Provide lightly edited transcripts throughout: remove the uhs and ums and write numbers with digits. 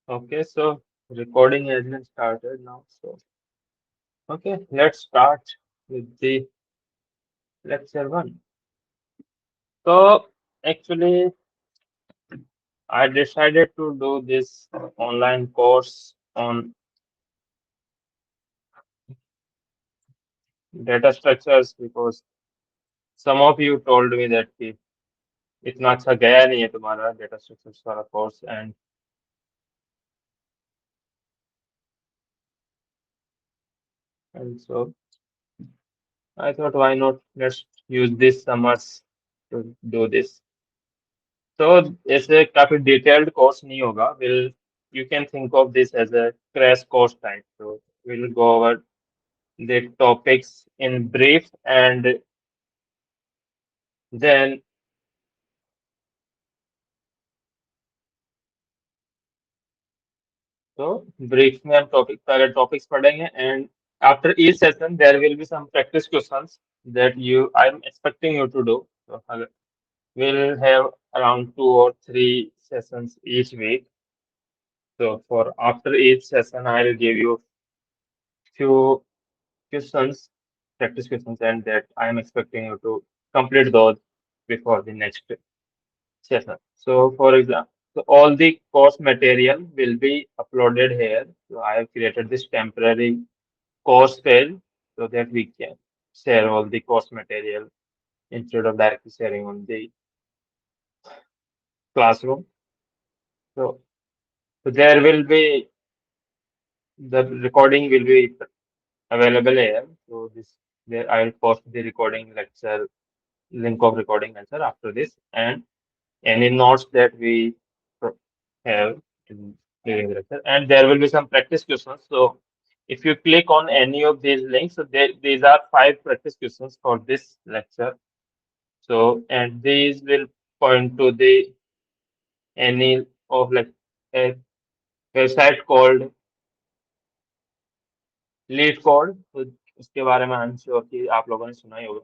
Okay, so recording has been started now. So, okay, let's start with the lecture one. So, actually, I decided to do this online course on data structures because some of you told me that कि इतना अच्छा गया नहीं है तुम्हारा data structures वाला course and so I thought why not let's use this summers to do this. तो ऐसे काफी डिटेल्ड कोर्स नहीं होगा will you can think of this as a crash course type. So we'll go over the topics in brief and then so brief में हम topic पहले topics पढ़ेंगे and after each session there will be some practice questions that you I'm expecting you to do. So we'll have around 2 or 3 sessions each week. So for after each session I'll give you few questions, practice questions, and that I am expecting you to complete those before the next session. So, for example, so all the course material will be uploaded here. So, I have created this temporary course page so that we can share all the course material instead of directly sharing on the classroom. So, so there will be the recording will be available here. So this there I will post the recording lecture link of recording lecture after this and any notes that we pro- have in during the lecture. And there will be some practice questions. So if you click on any of these links, so these are 5 practice questions for this lecture. So and these will point to the any of like a website called leet code तो उसके बारे में आई am sure कि आप लोगों ने सुना ही होगा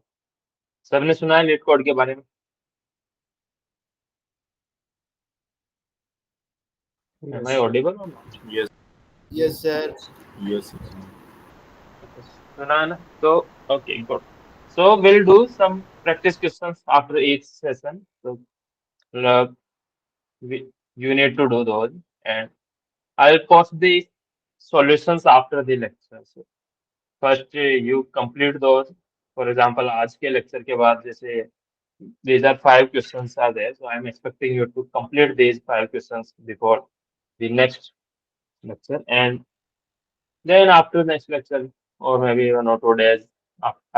सबने सुना है लीड कोड के बारे में एम आई Yes. ऑडिबल और not Yes, Yes, sir. yes, सुना है ना तो okay good so we'll do some practice questions after each session so uh, we, you need to do those and I'll post the solutions after the lecture so first you complete those for example आज के lecture के बाद जैसे these are 5 questions are there so I'm expecting you to complete these 5 questions before the next lecture and then after next lecture or maybe 1 or 2 days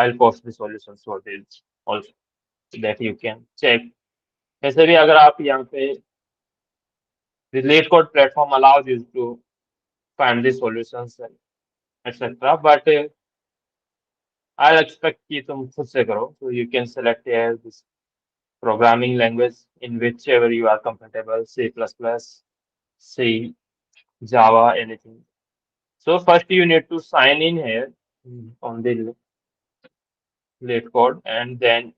I'll post the solutions for this also so that you can check वैसे भी अगर आप यहाँ पे the late code platform allows you to find the solutions and etc but I'll expect कि तुम खुद से करो so you can select here this programming language in whichever you are comfortable C++, C, Java, anything. So first you need to sign in here on the late code and then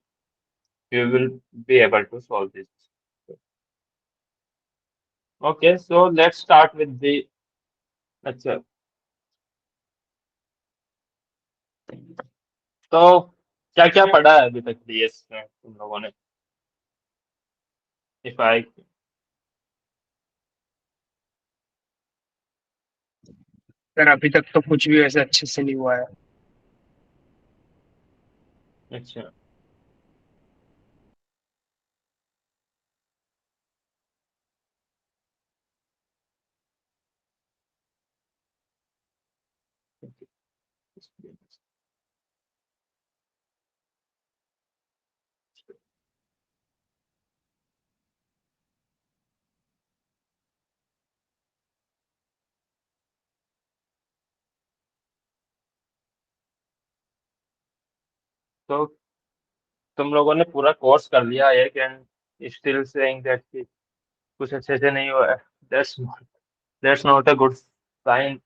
you will be able to solve this. Okay, so let's start with the lecture. तो क्या क्या पढ़ा है अभी तक DS में तुम लोगों ने इफ आई सर अभी तक तो कुछ भी वैसे अच्छे से नहीं हुआ है। अच्छा तो तुम लोगों ने पूरा कोर्स कर लिया है कैन स्टिल सेइंग दैट कि कुछ अच्छे से नहीं हुआ है that's not a good sign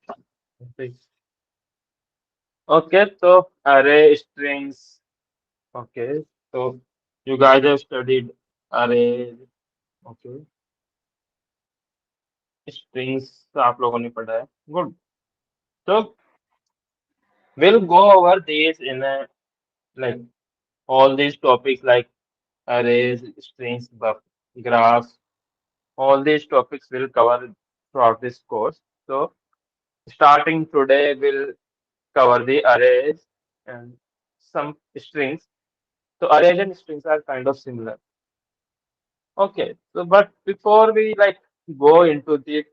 okay तो अरे स्ट्रिंग्स ओके तो you guys have studied array okay strings आप लोगों ने पढ़ा है, गुड। तो we'll go over these in a, like all these topics like arrays, strings, graphs, all these topics will cover throughout this course. So starting today, we'll cover the arrays and some strings. So arrays and strings are kind of similar. Okay. So but before we like go into the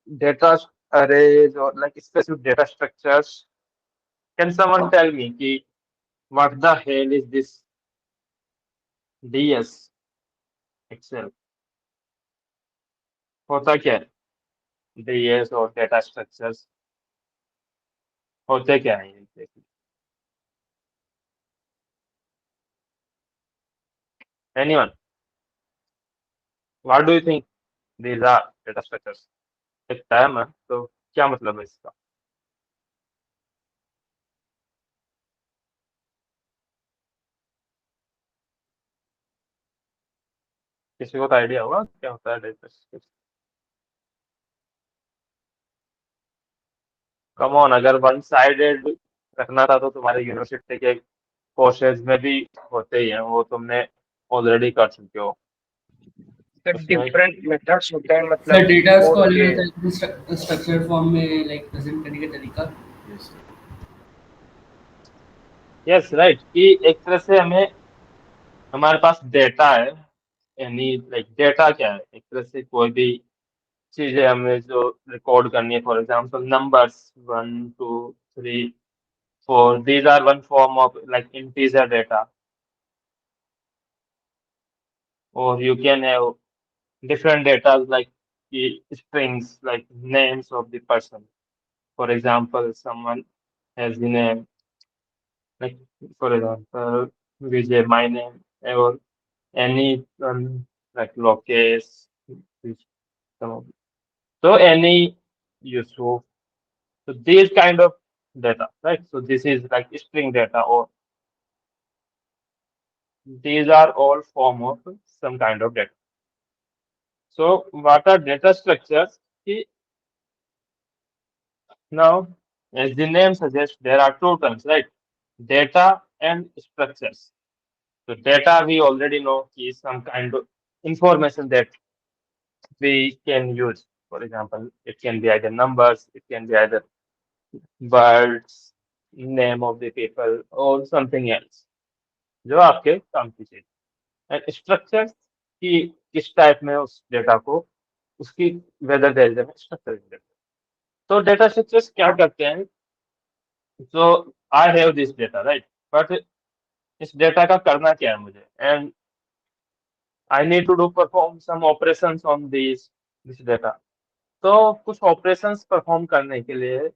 data arrays or like specific data structures, can someone tell me ki, what the hell is this DS Excel? होता क्या है? DS और data structures होते क्या है exactly? Anyone, what do you think these are data structures? एक term है, तो क्या मतलब है इसका? किसी को तो आइडिया होगा क्या होता है डेटा स्ट्रक्चर? कम ऑन, अगर वन साइडेड रखना था तो तुम्हारे यूनिवर्सिटी के कोर्सेज में भी होते ही हैं, वो तुमने ऑलरेडी कर चुके हो सर उसमें। डिफरेंट मेथड्स होते हैं सर मतलब डेटास को कोड अलग के। अलग स्ट्रक्चर फॉर्म में लाइक प्रेजेंट करने का तरीका। Yes. यस राइट, कि एक तरह से हमें, हमारे पास डेटा है, यानी लाइक डेटा क्या है, एक तरह से कोई भी चीजें हमें जो रिकॉर्ड करनी है, for example numbers 1 2 3 4, these are one form of like integer data, or you can have different data like the strings like names of the person. For example, someone has the name like, for example, Vijay, my name, or any like Lokesh, which- so any Yusuf. So these kind of data, right? So this is like string data, or these are all form of some kind of data. So what are data structures? Now, as the name suggests, there are two terms, right? Data and structures. So data we already know is some kind of information that we can use. For example, it can be either numbers, it can be either words, name of the people, or something else. जो आपके काम की चीज। And structure की किस type में उस data को, उसकी वेदर देर इज स्ट्रक्चर। तो डेटा स्ट्रक्चर्स क्या करते हैं? तो I have this data, right, but इस डेटा का करना क्या है मुझे, and I need to do perform some operations on this data. तो कुछ ऑपरेशंस परफॉर्म करने के लिए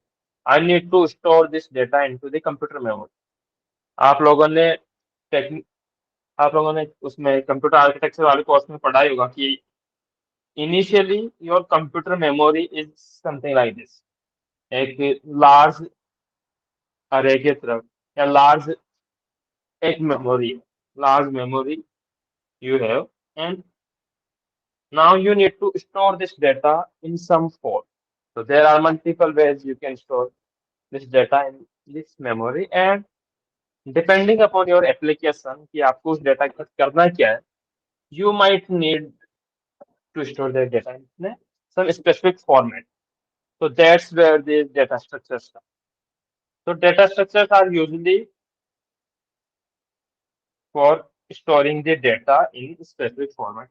I need to store this data into the computer memory. आप लोगों ने टेक्निक आप लोगों ने उसमें कंप्यूटर आर्किटेक्चर वाले कोर्स में पढ़ा ही होगा कि initially your computer memory is something like this, एक लार्ज अरे की तरफ, या लार्ज एक memory, large memory you have, and now you need to store this data in some form. So there are multiple ways you can store this data in this memory, and depending upon your application कि आपको उस data का करना क्या है, you might need to store the data in some specific format. So that's where the data structures come. So data structures are usually for storing the data in specific format.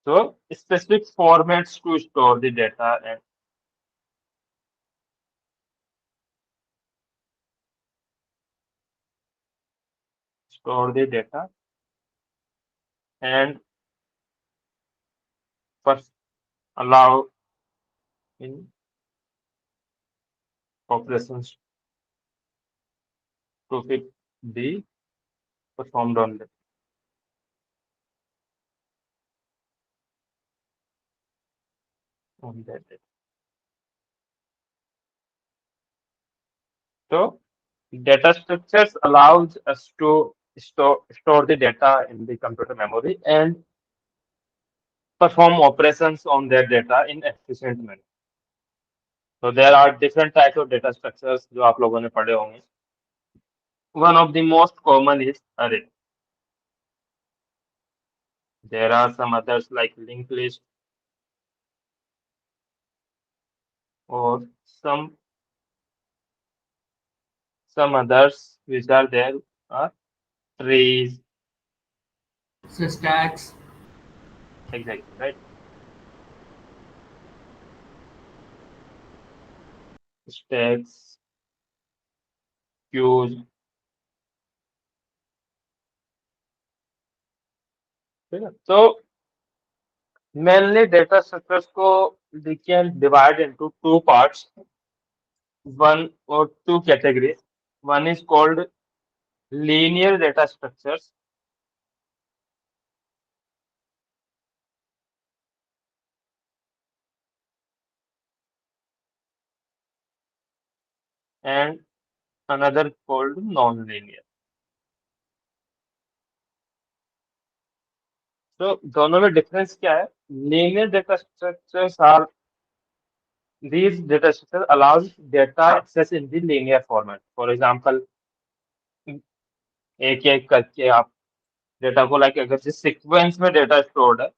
So specific formats to store the data and store the data and first allow in operations to be performed on that data. So Data structures allows us to store the data in the computer memory and perform operations on that data in efficient manner. So there are different types of data structures जो आप लोगों ने पढ़े होंगे. One of the most common is array. There are some others like linked list or some others which are there are trees. So stacks. Exactly, right? Stacks, queues. ठीक है? So mainly data structures को we can divide into two parts, one or two categories. One is called linear data structures and another called non-linear. So दोनों में difference क्या है? Linear data structures are these data structures allows data access in the linear format. For example, एक एक करके आप data को like अगर जिस सीक्वेंस में डेटा स्टोर्ड है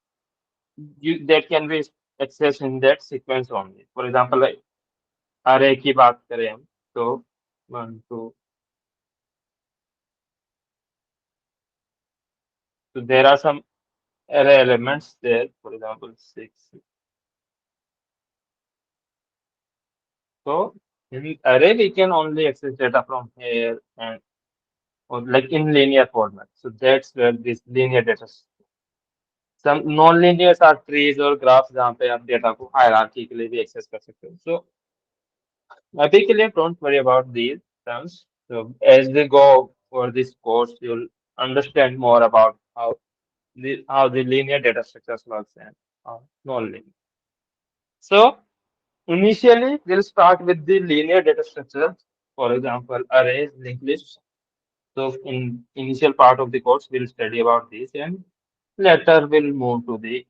that can be accessed in that sequence only. For example, array की बात करें हम तो 1 2, so there are some array elements there, for example 6. So in array we can only access data from here and or like in linear format. So that's where this linear data. Some non-linears are trees और graphs जहाँ पे आप data को hierarchy के लिए भी access कर सकते हो. So अभी के लिए don't worry about these terms. So as we go for this course, you'll understand more about how the linear data structures works and non-linear. So initially we'll start with the linear data structures. For example, arrays, linked lists. So in initial part of the course, we'll study about this and later we'll move to the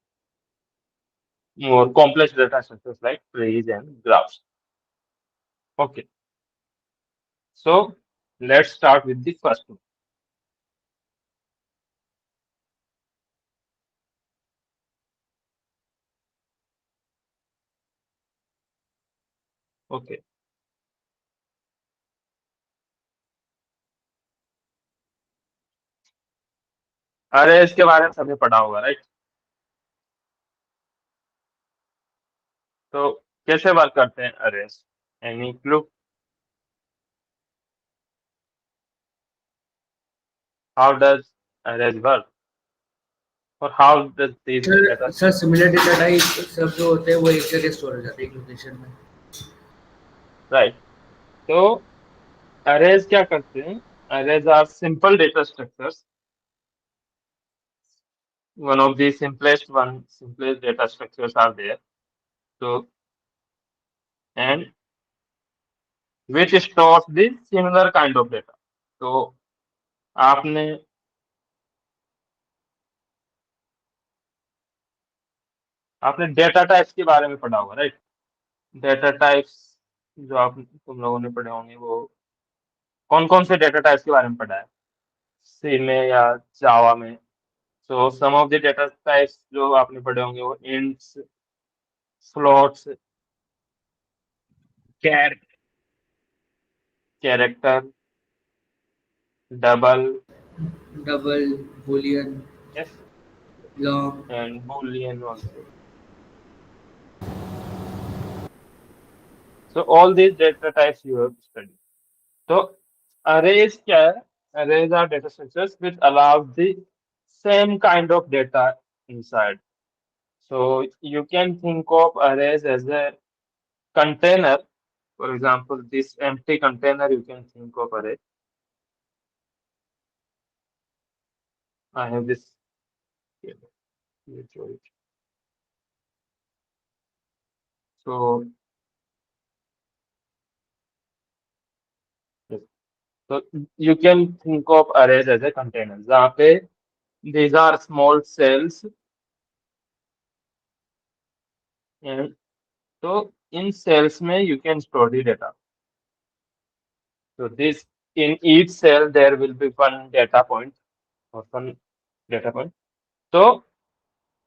more complex data structures like trees and graphs. Okay, so let's start with the first one. Okay, arrays के बारे में सबने पढ़ा होगा, right? तो कैसे work करते हैं arrays? Any clue? How does arrays work और how does this sir data? Sir simulated data ही सब जो होते हैं वो एक जगह स्टोर हो जाते हैं एक लोकेशन में. राइट, तो अरेज क्या करते हैं? Arrays are simple data structures. One of the simplest data structures are there. So and which stores the similar kind of data. तो आपने आपने डेटा टाइप्स के बारे में पढ़ा होगा, राइट? डेटा टाइप्स जो आप तुम लोगों ने पढ़े होंगे वो कौन कौन से डेटा टाइप्स के बारे में पढ़ा है सी में या जावा में? So some of the data types जो आपने पढ़े होंगे वो ints, floats, char character, double, double, boolean, yes, long. And boolean also. So all these data types you have studied. So arrays क्या है? Arrays are data structures which allow the same kind of data inside. So you can think of arrays as a container. For example, this empty container you can think of array. I have this here. Let me show it. So yes. तो you can think of arrays as a container जहाँ पे these are small cells and तो इन cells में you can store the data. So this in each cell there will be one data point or one data point. So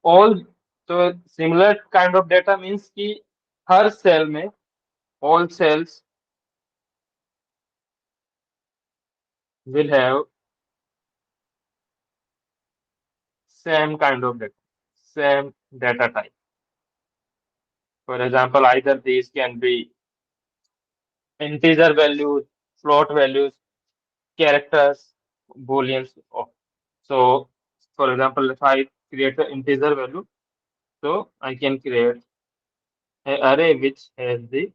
all so similar kind of data means कि हर cell में all cells will have same kind of data, same data type. For example, either these can be integer values, float values, characters, booleans. So, for example, if I create an integer value, so I can create an array which has the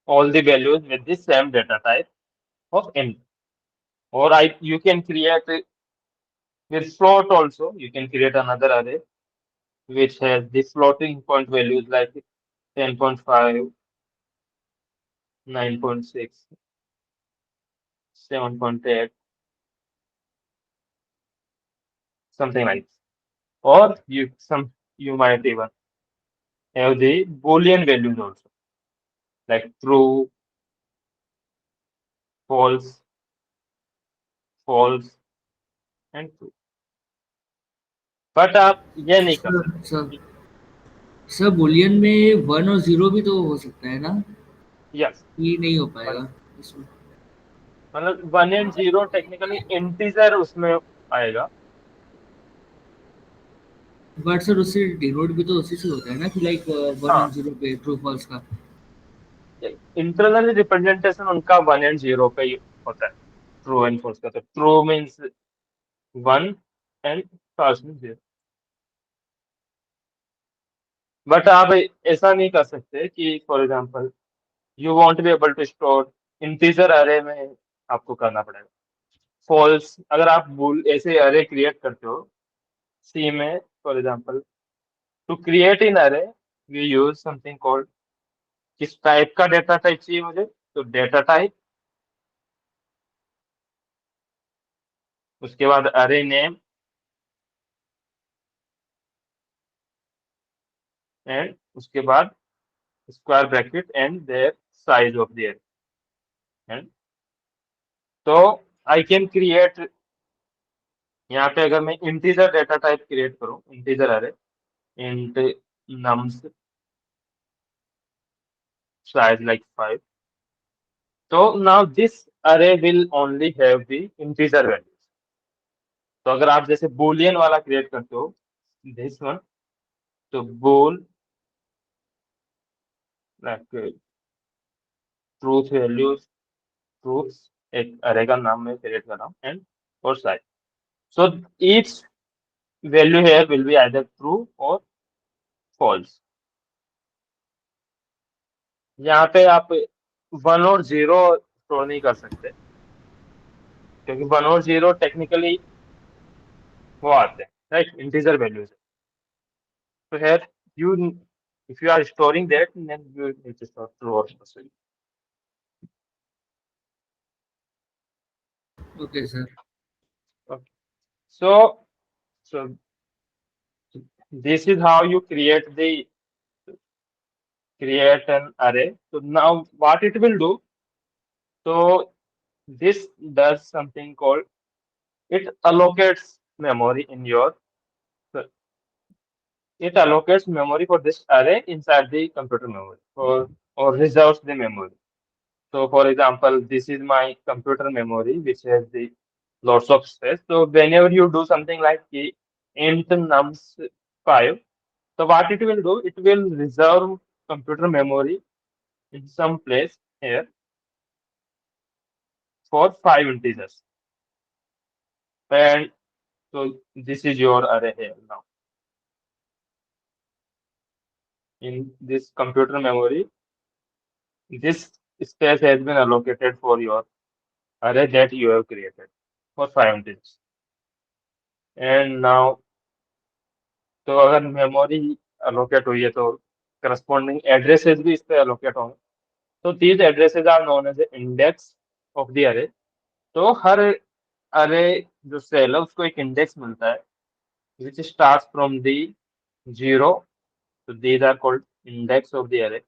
all the values with the same data type of int. Or I you can create with float also. You can create another array which has the floating point values like 10.5, 9.6, 7.8, something like this. Or you might even have the boolean values also like true, false, false and true. But आप ये नहीं कर sir sir सकते. Sir Boolean में 1 और 0 भी तो हो सकता है ना? यस. ये नहीं हो पाएगा इसमें। मतलब 1 and 0 टेक्निकली इंटीजर उसमें आएगा. बट सर उससे डिनोट भी तो उसी से होता है ना कि लाइक 1 और 0 पे ट्रू फॉल्स का। इंटरनल रिप्रेजेंटेशन उनका 1 and 0 पे ही होता है. ट्रू एंड फॉल्स का तो true means 1 and false means 0. But आप ऐसा नहीं कर सकते कि for example you want be able to store integer array में आपको करना पड़ेगा. फॉल्स अगर आप बुल ऐसे अरे क्रिएट करते हो सी में for example to create in array we use something called किस टाइप का डेटा टाइप चाहिए मुझे तो डेटा टाइप उसके बाद अरे नेम एंड उसके बाद square bracket and their size of the अरे एंड तो आई कैन क्रिएट यहाँ पे अगर मैं इंटीजर डेटा टाइप क्रिएट करूँ इंटीजर अरे int nums size like 5. So now this array will only have the integer values. तो अगर आप जैसे boolean वाला क्रिएट करते हो this one तो bool like truth values truths एक array का नाम मैं क्रिएट कर रहा हूँ and और size. So each value here will be either true or false. यहाँ पे आप 1 और 0 स्टोर नहीं कर सकते क्योंकि 1 और 0 टेक्निकली वो आते हैं right integer values. So here you if you are storing that then you need to store true or false. Okay sir. Okay. So this is how you create an array. So now what it will do? So this does something called it allocates memory in your so it allocates memory for this array inside the computer memory or reserves the memory. So for example, this is my computer memory, which has the lots of space. So whenever you do something like the int nums 5, so what it will do, it will reserve computer memory in some place here for 5 integers. And so this is your array here now. In this computer memory, this space has been allocated for your array that you have created for 5 integers. And now तो अगर memory allocate हुई है तो corresponding addresses भी इस पे allocate होंगे. So these addresses are known as the index of the array. तो हर अरे जो सेल है उसको एक इंडेक्स मिलता है which starts from the zero. So these are called index of the array.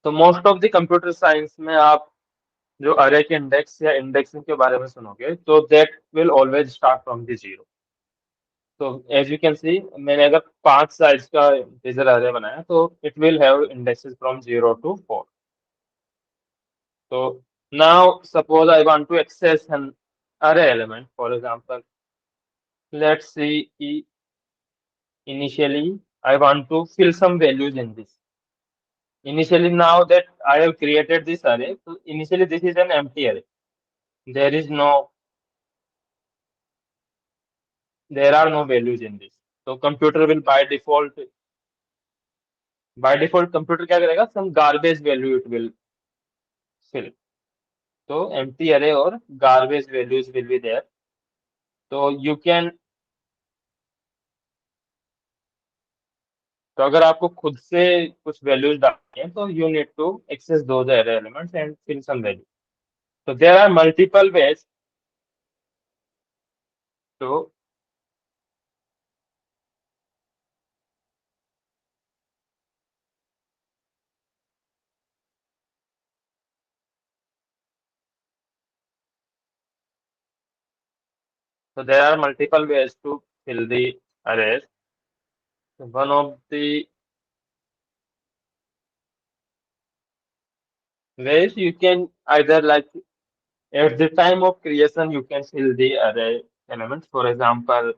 तो most of the computer science में आप जो अरे के इंडेक्स या इंडेक्सिंग के बारे में सुनोगे तो that will always start from the zero. तो एज यू कैन सी मैंने अगर 5 साइज का इंटीजर अरे बनाया तो it will have indexes from 0 to 4. तो now suppose I want to access an array element. For example, let's see initially I want to fill some values in this. Initially, now that I have created this array, so initially this is an empty array. There is no, there are no values in this. So computer will by default computer क्या करेगा? Some garbage value it will fill. So empty array और garbage values will be there. So you can, तो अगर आपको खुद से कुछ values डालनी है तो you need to access those array elements and fill some value. So there are multiple ways to, so there are multiple ways to fill the arrays. So one of the ways you can either like at the time of creation you can fill the array elements. For example,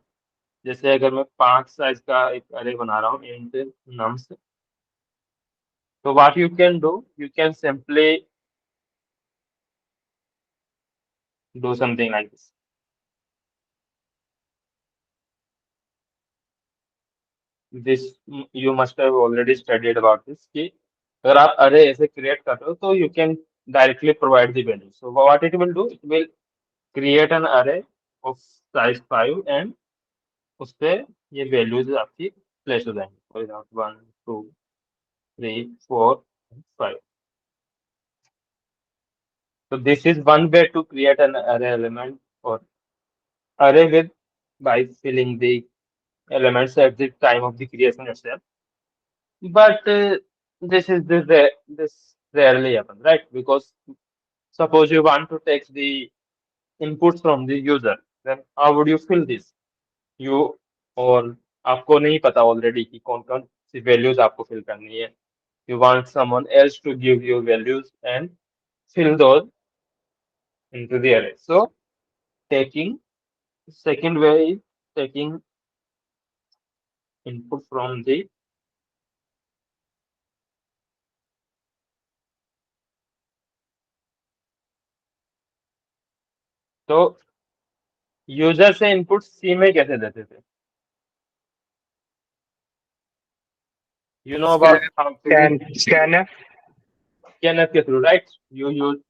जैसे अगर मैं 5 size का एक array बना रहा हूँ int nums, तो what you can do, you can simply do something like this. This you must have already studied about this कि अगर आप array ऐसे create कर रहे हो तो you can directly provide the value. So what it will do, it will create an array of size 5 and उस पे ये वैल्यूज आपकी प्लेस हो जाएंगी. For example 1 2 3 4 5. So this is one way to create an array element or array with by filling the elements at the time of the creation itself. But this rarely happens, right? Because suppose you want to take the inputs from the user, then how would you fill this? You और आपको नहीं पता already कि कौन कौन सी values आपको fill करनी है. You want someone else to give you values and fill those into the array. So taking second way is taking input from the, तो यूजर से इनपुट सी में कैसे देते थे? You know about how to Scanf. scanf के through, right? You use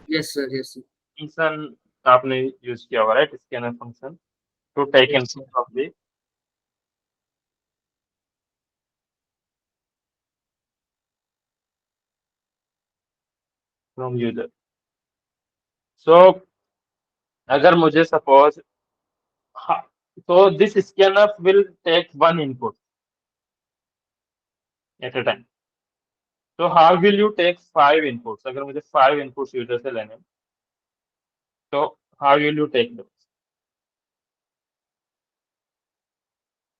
Yes, sir. Yes, sir. Function आपने use किया होगा, right? Scanner function to take Yes, sir. Input from the from user. So अगर मुझे सपोज, तो this scanner will take one input at a time. तो how will you take 5 inputs? अगर मुझे 5 inputs user से लेने हैं, तो हाउ विल यू टेक दो,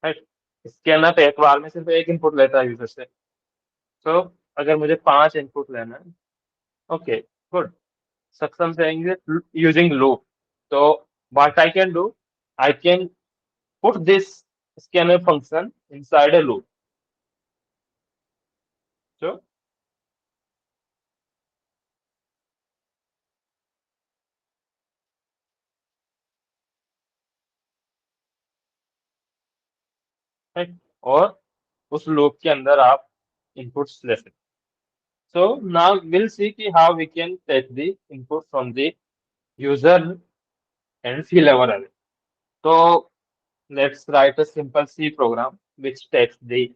राइट? स्कैनर एक बार में सिर्फ एक इनपुट लेता है यूजर से. तो अगर मुझे 5 इनपुट लेना है, ओके गुड, सक्षम saying that using loop. So what I can do, I can put this scanner function inside a loop. So right, और उस लूप के अंदर आप इनपुट्स ले सकते. So now we'll see कि how we can take the input from the user and fill our array. So let's write a simple C program which takes the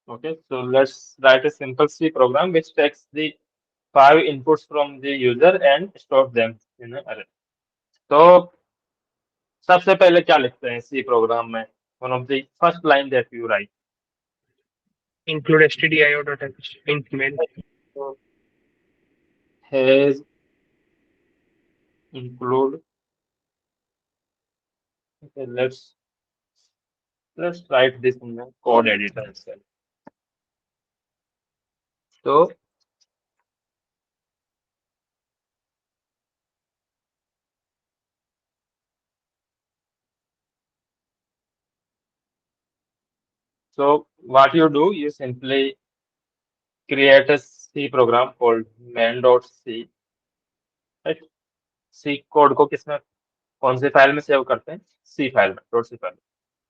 Okay, so let's write a simple C program which takes the five inputs from the user and stores them in an array. तो सबसे पहले क्या लिखते हैं C program में? One of the first line that you right. include stdio.h int main. Has include. Okay, let's write this in the code editor itself. So so what you do, you simply create a C program called main.c. Right? C code को किसमें कौन सी file में save करते हैं? C file में, dot C file में.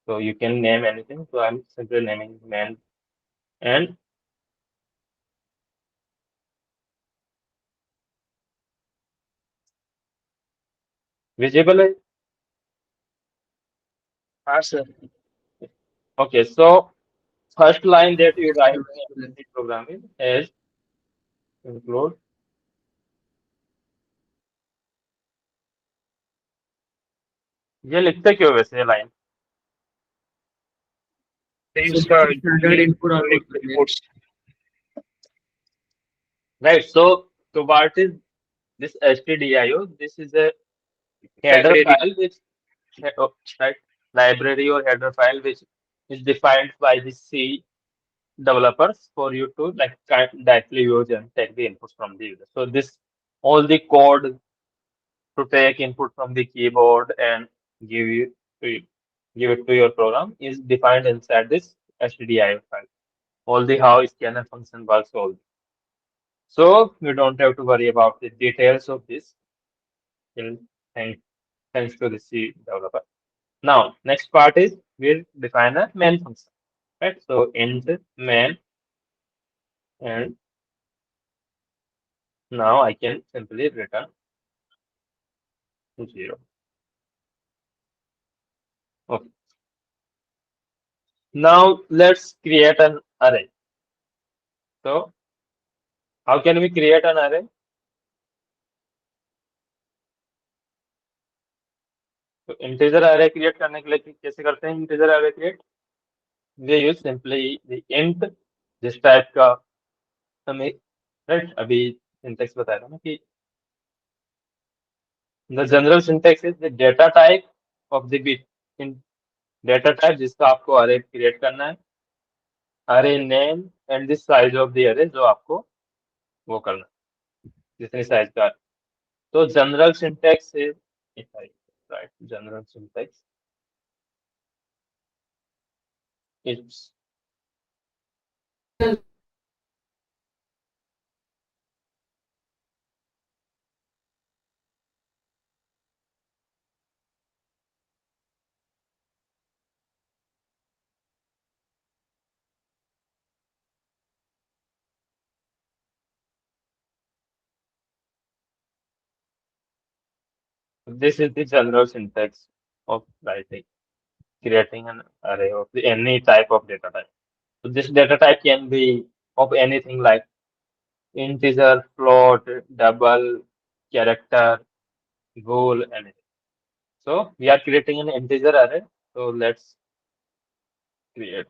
So you can name anything. So I'm simply naming main and visible है. हाँ sir. Okay, so first line that you write Yes, in yes. C programming is include. ये लिखते क्यों वैसे line? तो So उसका this is standard input output करने. inputs. Right. So what is this stdio? This is a header Library. file which oh, right, library or header file which is defined by the C developers for you to like directly use and take the inputs from the user. So this all the code to take input from the keyboard and give you to give it to your program is defined inside this stdio file. All the how scanner function works all. So you don't have to worry about the details of this. Well, thank, thanks to the C developer. Now, next part is we'll define a main function, right? So int main, and now I can simply return 0. Okay. Now let's create an array. So how can we create an array? तो integer array create करने के लिए कैसे करते हैं integer array create? We use simply the int जिस type का हमें, right, अभी syntax बताया था ना कि the general syntax is the data type of the bit in data type जिसका आपको array create करना है, array name and the size of the array जो आपको वो करना है, जितनी साइज का. तो general syntax is, if I write general syntax, it's this is the general syntax of writing creating an array of the, any type of data type. So this data type can be of anything like integer, float, double, character, bool, anything. So we are creating an integer array. So let's create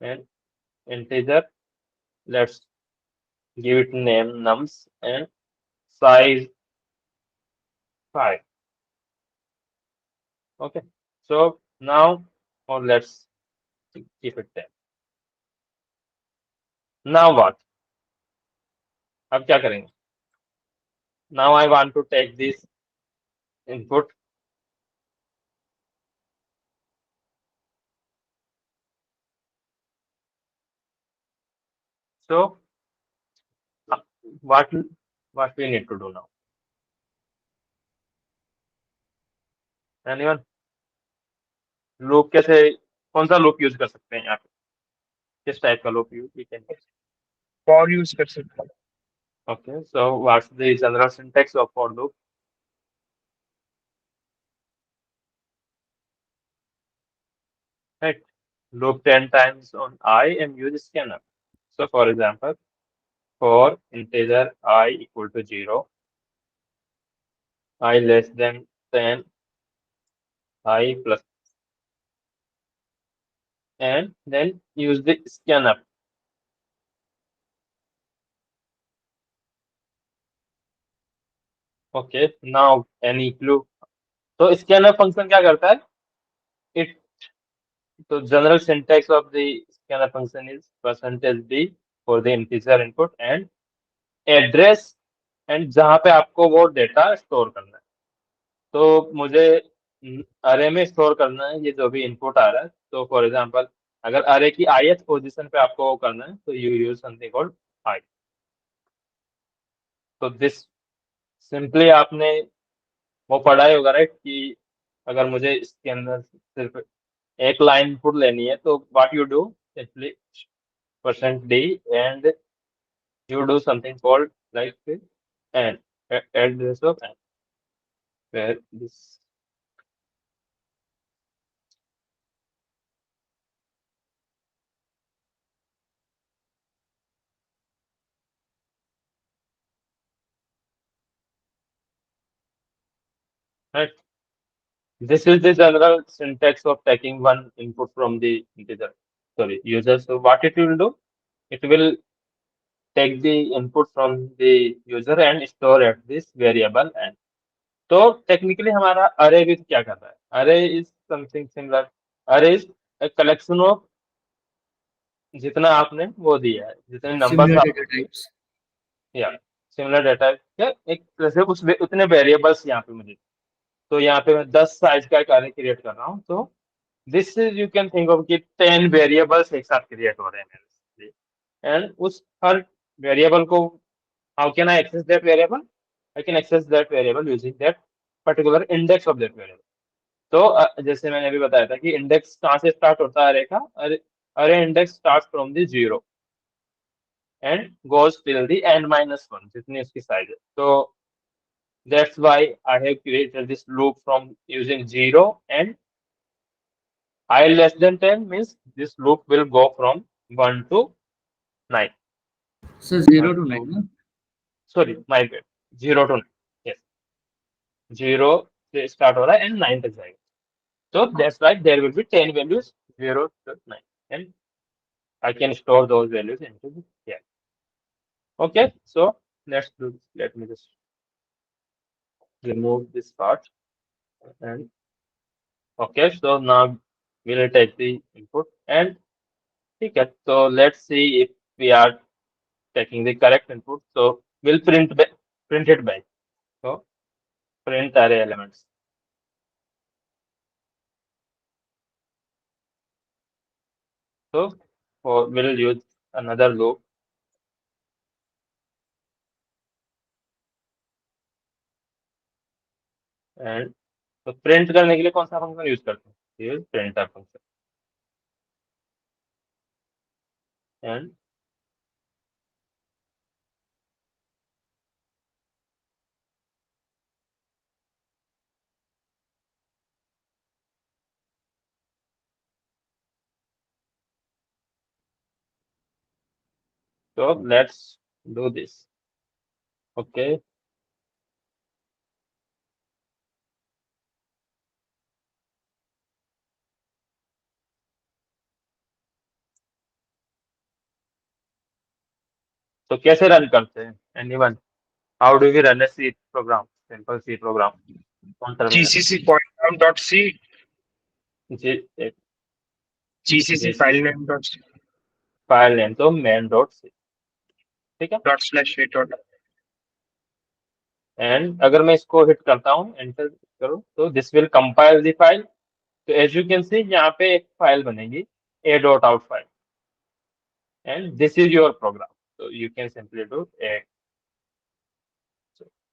an integer. Let's give it name nums and size 5. Okay. So now, or let's keep it there. Now what? अब क्या करेंगे? Now I want to take this input. So what what we need to do now? Anyone? Loop कैसे, कौन सा loop use कर सकते हैं यहाँ पे? किस टाइप का loop use we can? For use कर सकते हैं. Okay, so what's the general syntax of for loop? Right. loop 10 times on I and use scanf. So for example, for integer I equal to 0, I less than 10, I plus, and then use the scanf. Okay, now any clue? तो scanf function क्या करता है? It So general syntax of the scanf function is percentage d for the integer input and address and जहाँ पे आपको वो data store करना है. तो मुझे अरे में स्टोर करना है ये जो भी इनपुट आ रहा है. तो फॉर एग्जांपल अगर अरे की ith पोजीशन पे आपको वो करना है तो you use something called I. तो दिस सिंपली आपने वो पढ़ा ही होगा राइट कि अगर मुझे इसके अंदर सिर्फ एक लाइन इनपुट लेनी है तो what you do simply percent D and you do something called like and address of and where this right. This is the general syntax of taking one input from the integer, sorry, user. So what it will do, it will take the input from the user and store at this variable and. तो technically हमारा अरे भी क्या कर रहा है? अरे is something similar. अरे इज a collection of जितना आपने वो दिया है, जितने नंबर्स Similar आप data types. या सिमिलर डाटा क्या एक तरह से उतने वेरिएबल्स यहाँ पे मुझे. तो यहाँ पे मैं 10 साइज का एक अरे क्रिएट कर रहा हूँ. तो this is you can think of कि 10 वेरिएबल्स एक साथ क्रिएट हो रहे हैं मेरे से. एंड उस हर वेरिएबल को how can I access that variable? I can access that variable using that particular index of that variable. तो जैसे मैंने अभी बताया था कि इंडेक्स कहाँ से स्टार्ट होता है अरे का? अरे अरे index start from the zero and goes till the n minus one जितनी उसकी साइज है. तो that's why I have created this loop from using 0 and I less than 10 means this loop will go from 1 to 9. So 0 1 to 9, to, no? sorry, my bad. 0 to 9. Yes. 0 से start हो रहा है and 9 तक जाएगा. So that's why there will be 10 values 0 to 9 and I can store those values into the yeah. Okay, so let's do this. Let me just remove this part and okay, so now we'll take the input and ठीक है. So let's see if we are taking the correct input. So we'll print it back. So print array elements. So we'll use another loop and तो print करने के लिए कौन सा function use करते हैं? Use printer function. And so let's do this. Okay. तो कैसे रन करते हैं? Anyone? How do we run a C program? Simple C program on terminal. GCC point name dot c, G, GCC file name dot c, file name तो main dot C. ठीक है. dot slash a dot. And अगर मैं इसको hit करता हूँ enter करूँ तो this will compile the file. तो एज यू कैन सी यहाँ पे एक फाइल बनेगी a dot out file and this is your program. तो you can simply do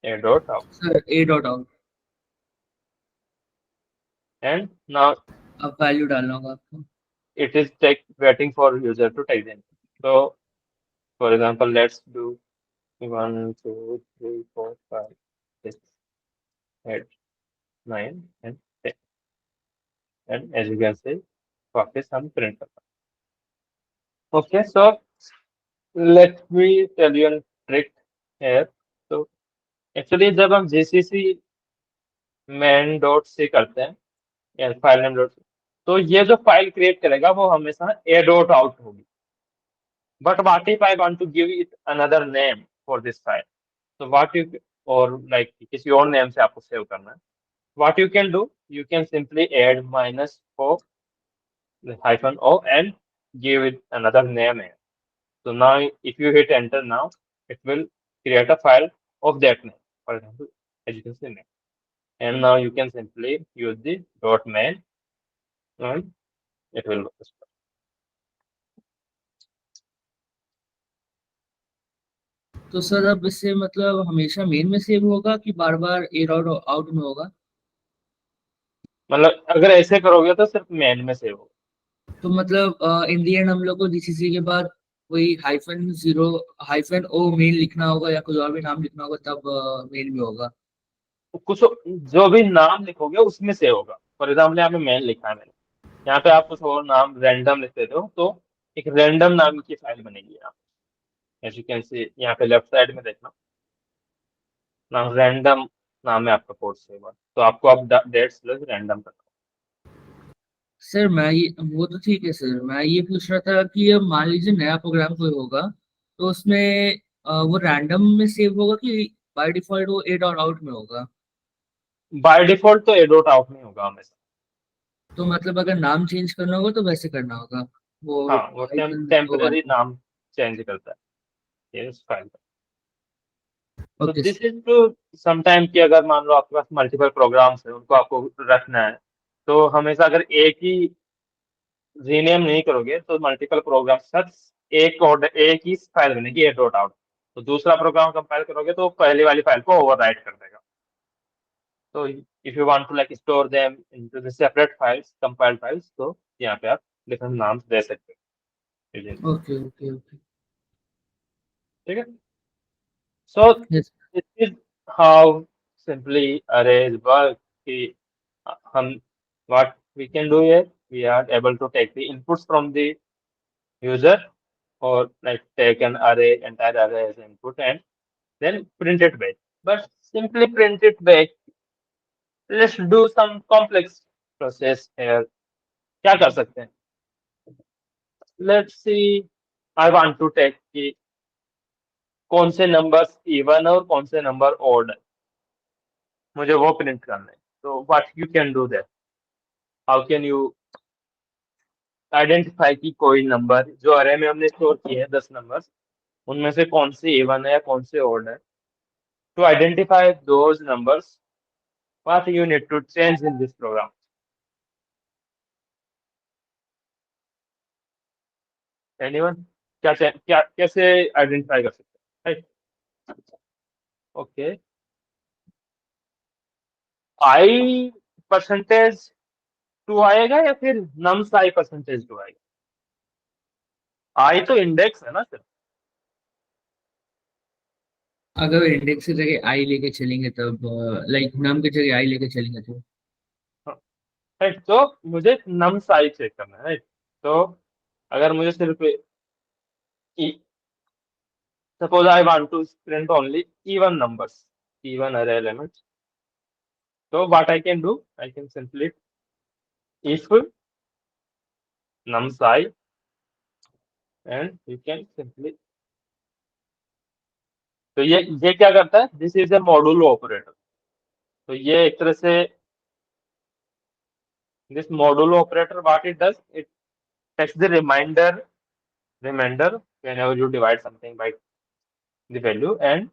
a dot out Sir, A dot out. And now अब value डालना होगा आपको. it is take waiting for user to type in. So for example let's do 1 2 3 4 5 6 8 9 and 10 and as you can see वापस हम print करते हैं। Okay, so let me tell you an trick है। तो एक्चुअली जब हम जीसीसी मैन डॉट से करते हैं या फाइल नेम डॉट, तो ये जो फाइल क्रिएट करेगा वो हमेशा ए डॉट आउट होगी। But what if I want to give it another name for this file, तो व्हाट यू, और लाइक किसी और नेम से आपको सेव करना है, what you can do, you can simply add minus O hyphen o and give it another name here. So now if you hit enter now, it will create a file of that name, for example, education name. And now you can simply use the dot main and it will look this way. तो sir अब इससे मतलब हमेशा main में save होगा कि बार बार एर out out में होगा? मतलब अगर ऐसे करोगे तो सिर्फ मेन में सेव होगा। तो मतलब इन दी एंड हम लोग को जीसीसी के बाद वही -0 -o मेन लिखना होगा या कोई और भी नाम लिखना होगा तब मेन में होगा? तो कुछ जो भी नाम लिखोगे उसमें सेव होगा। फॉर एग्जाम्पल यहाँ पे मेन लिखा है मैंने, यहाँ पे आप कुछ और नाम रैंडम लिख देते हो तो एक रैंडम नाम की फाइल बनेगी यहाँ पे। एज यू कैन सी यहाँ पे लेफ्ट साइड में देखना, नाम रैंडम नाम है आपका कोड से, तो आपको अब डेट स्लैश रैंडम करना सर मैं ये वो तो ठीक है सर, मैं ये पूछ रहा था कि अब मान लीजिए नया प्रोग्राम कोई होगा तो उसमें वो रैंडम में सेव होगा कि बाय डिफॉल्ट वो ए डॉट आउट में होगा? होगा। बाय डिफॉल्ट तो ए डॉट आउट नहीं होगा हमेशा। तो मतलब अगर नाम चेंज करना होगा तो वैसे करना होगा वो हाँ, वो हाइफन ओ टेम्पररी वाले? नाम चेंज करता है ये फाइल का। तो okay this sir. Is to sometime कि अगर मान लो आपके पास मल्टीपल प्रोग्राम्स है, उनको आपको रखना है, तो हमेशा अगर एक ही रीनेम नहीं करोगे तो मल्टीपल प्रोग्राम साथ एक और एक ही फाइल बनेगी ए डॉट आउट। तो दूसरा प्रोग्राम कंपाइल करोगे तो पहले वाली फाइल को ओवरराइट कर देगा। तो if you want to like store them into the separate files, compiled files, तो यहाँ पे आप डिफरेंट नाम दे सकते हो easily। Okay okay okay. ठीक है। So yes. this is how simply arrays work कि हम what we can do here, we are able to take the inputs from the user or like take an array, entire array as input and then print it back. But simply print it back, let's do some complex process here। क्या कर सकते हैं? Let's see, I want to take कि कौन से numbers even और कौन से नंबर ओड है, मुझे वो प्रिंट करना है। तो what you can do that, how can you identify कि कोई नंबर जो अरे में हमने स्टोर किए हैं 10 नंबर्स, उनमें से कौन से इवन है या कौन से ओड है। To identify those numbers, what you need to change in this program. Anyone? क्या कैसे आइडेंटिफाई कर सकते हैं? ओके, आई परसेंटेज टू आएगा या फिर नम्स आई परसेंटेज टू आएगा? आई तो इंडेक्स है ना सर। अगर इंडेक्स की जगह आई लेके चलेंगे तब लाइक नाम की जगह आई लेके चलेंगे तो? राइट, तो मुझे नम्स आई चेक करना है, राइट। तो अगर मुझे सिर्फ suppose I want to print only even numbers, even array elements, तो what I can do, I can simply if nums I and you can simply, तो ये क्या करता है, this is a modulo operator. तो ये एक तरह से this modulo operator what it does, it takes the remainder whenever you divide something by the value and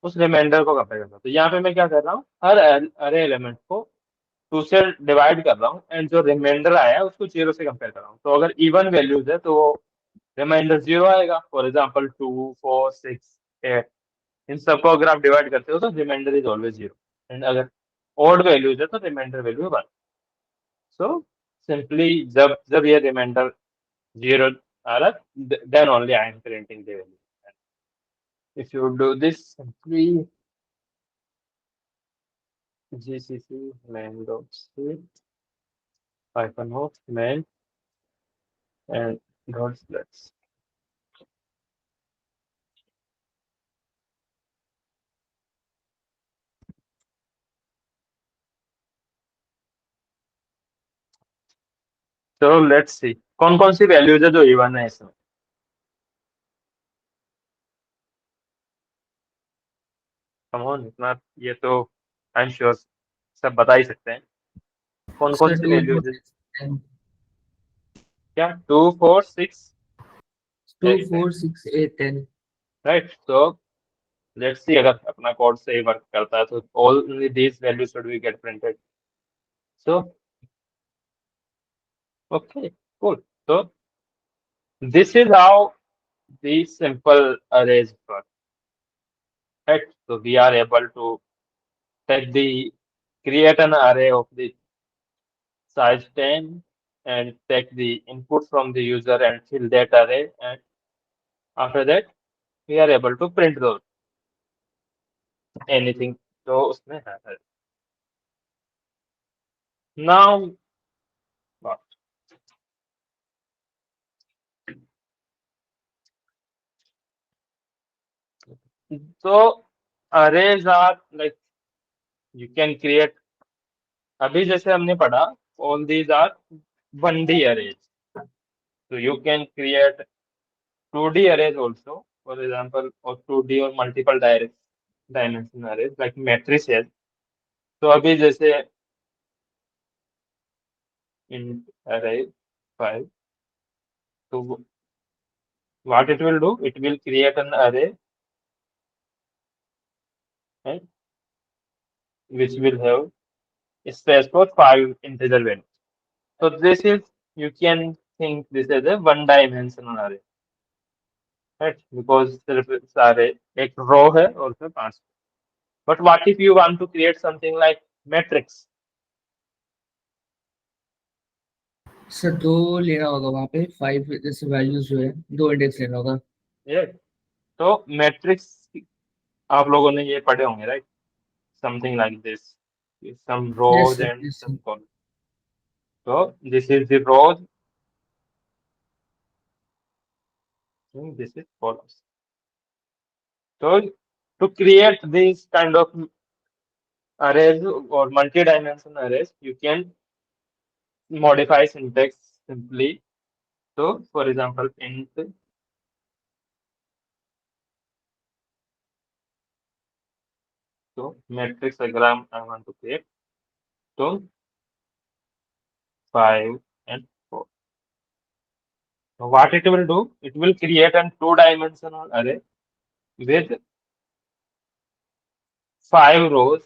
उस रिमाइंडर को कंपेयर करता हूँ। तो यहाँ पे मैं क्या कर रहा हूँ, हर अरे एलिमेंट को टू से डिवाइड कर रहा हूँ एंड जो रिमाइंडर आया है उसको 0 से कंपेयर कर रहा हूँ। तो अगर इवन वैल्यूज है तो वो रिमाइंडर 0 आएगा, फॉर एग्जाम्पल 2 4 6 8, इन सबको अगर आप डिवाइड करते हो तो रिमाइंडर इज ऑलवेज 0। एंड अगर ऑड वैल्यूज है तो रिमाइंडर वैल्यू है 1। सो सिंपली जब जब ये रिमाइंडर 0 आ रहा, then only I am printing the value. If you do this simply gcc main.c hyphen of main and dot slash. So let's see कौन कौन सी वैल्यूज है जो इवन है इसमें. कम ऑन इतना, ये तो आई एम श्योर सब बता ही सकते हैं कौन कौन सर सी 2 4 वैल्यूज है. 6 10 क्या 2 2 4 6 8 10. 4 6 8 10 राइट. सो लेट्स सी अगर अपना कोड सही वर्क करता है तो all these values should be get printed. So okay cool. So this is how the simple arrays work. Right. So we are able to take the create an array of the size 10 and take the input from the user and fill that array, and after that we are able to print those anything जो उसमें है. Now what? So arrays are like you can create. अभी जैसे हमने पढ़ा all these are 1D arrays. So you can create 2D arrays also, for example, or 2D or multiple direct dimension arrays like matrices. तो अभी जैसे in array 5, तो what it will do, it will create an array, right, which will have a space for 5 integer values. So this is, you can think this as a one dimensional array, right, because सिर्फ सारे एक रो है और उसमें 5. But what if you want to create something like matrix? Sir 2 लेना होगा वहाँ पे 5 जैसे वैल्यूज जो है 2 इंडेक्स लेना होगा. ये तो मैट्रिक्स आप लोगों ने ये पढ़े होंगे, right. Something like this, some yes rows sir and yes some sir. columns. So this is the rows and this is columns. So to create these kind of arrays or multi-dimensional arrays, you can modify syntax simply. So for example, int, so matrix diagram I want to create. So 5 and 4. So what it will do, it will create a two-dimensional array with 5 rows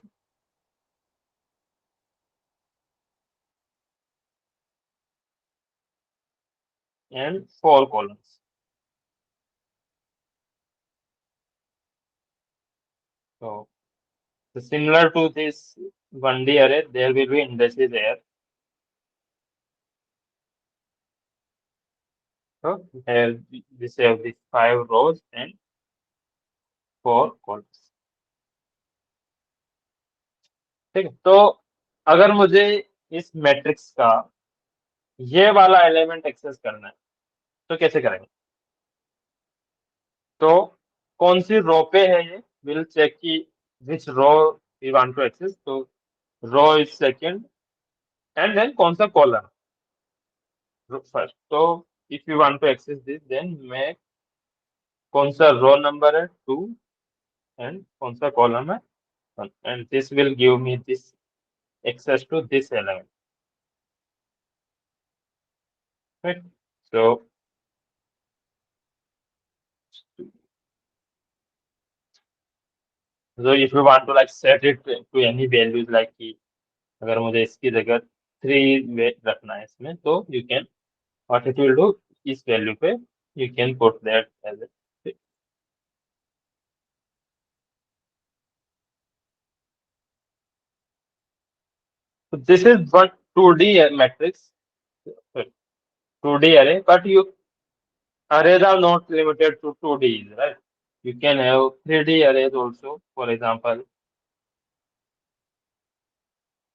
and 4 columns. So, similar to this 1D array, there will be indices there. So here we have the 5 rows and 4 columns. ठीक है. तो अगर मुझे इस matrix का ये वाला element access करना है तो कैसे करेंगे. तो कौन सी रो पे है ये, विल चेक की which row we want to access. तो row is second and then कौन सा कॉलम फर्स्ट. तो if you want to access this then मैं कौन सा रो नंबर है 2 एंड कौन सा कॉलम है 1, and this will give me this access to this element, right. So if you want to like set it to any values like कि अगर मुझे इसकी जगह 3 रखना है इसमें तो you can, what it will do, इस वैल्यू पे you can put that as a. So this is one 2D matrix, 2D array, but you arrays are not limited to 2D, right. You can have 3D arrays also, for example,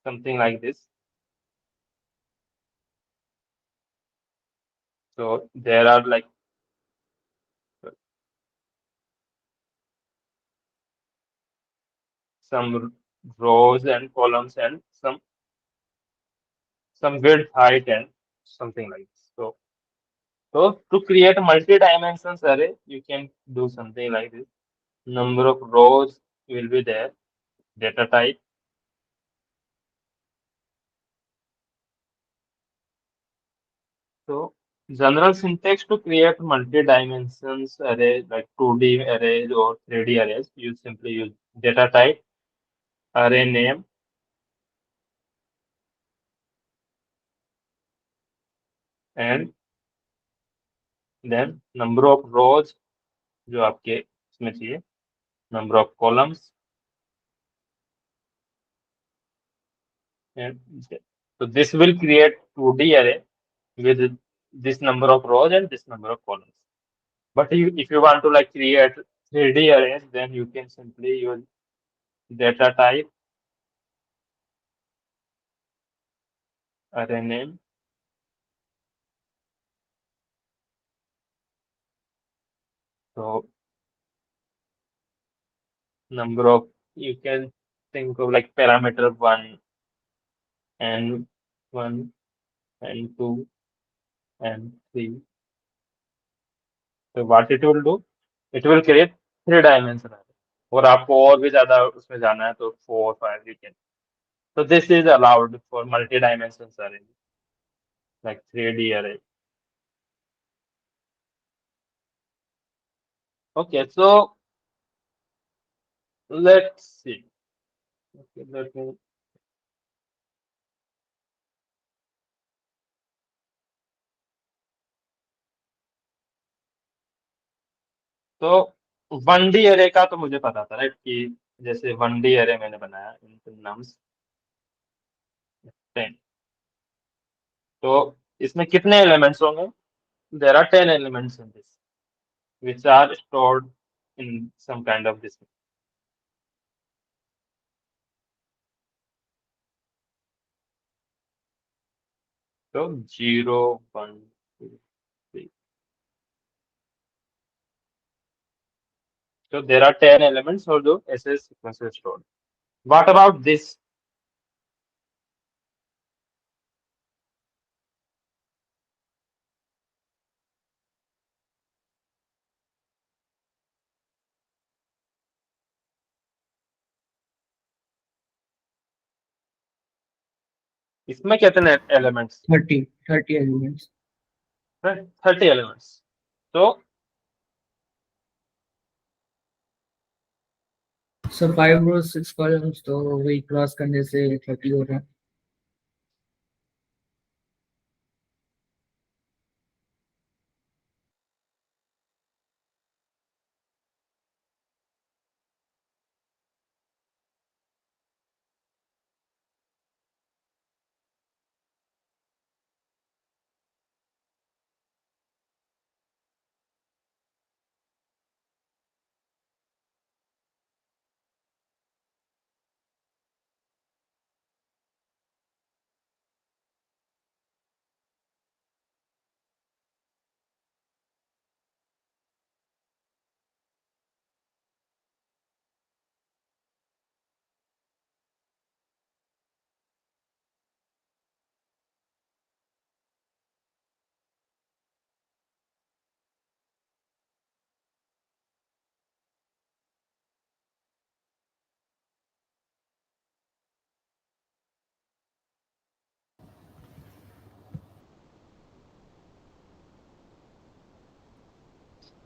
something like this. So there are like some rows and columns and some width, height, and something like this. So to create a multi-dimensions array, you can do something like this. Number of rows will be there, data type. So general syntax to create multi-dimensions array like 2D arrays or 3D arrays, you simply use data type, array name, and then number of rows जो आपके इसमें चाहिए, number of columns, and so this will create 2D array with this number of rows and this number of columns. But if you want to like create 3D arrays, then you can simply use data type, array name, so number of, you can think of like parameter and one and two and three. So what it will do, it will create 3 dimensional array. और आपको और भी ज्यादा उसमें जाना है तो 4 5 you can. So this is allowed for multi-dimensions array like 3D array. Okay, so let's see. Okay, let me. तो 1D array का तो मुझे पता था राइट कि जैसे 1D array मैंने बनाया इन नम्स 10. तो इसमें कितने एलिमेंट्स होंगे? There are 10 elements in this which are stored in some kind of this. So 0 1 2 3. So there are 10 elements although SS sequences stored. What about this? इसमें कितने elements? 30 elements. Right? 30 elements. So So 5 rows 6 columns, तो वही cross करने से 30 हो रहा है.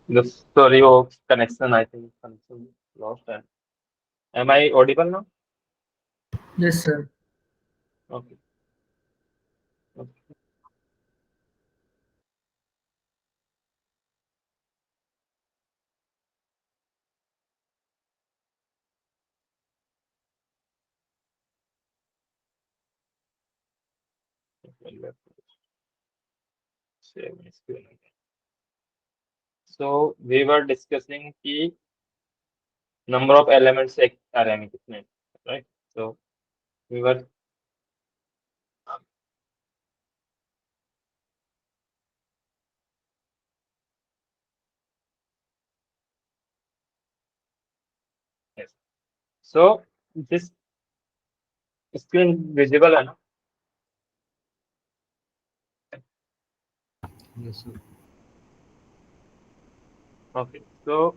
the story of connection, I think connection lost. And am I audible now? Yes, sir. Okay. Okay. Let's share my screen again. So we were discussing the number of elements एक array में कितने, right? So we were So this screen visible है ना? Yes, sir. Okay, so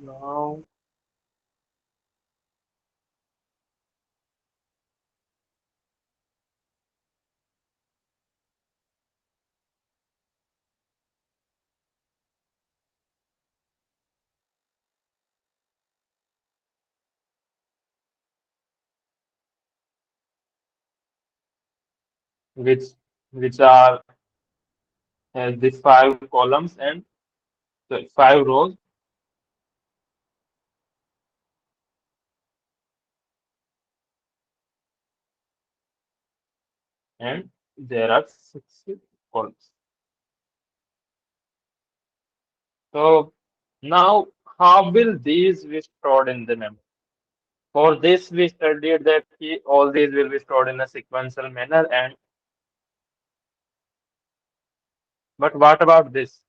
now which which are has the five columns and sorry, five rows, and there are six columns. So now how will these be stored in the memory? For this we studied that all these will be stored in a sequential manner, and but what about this?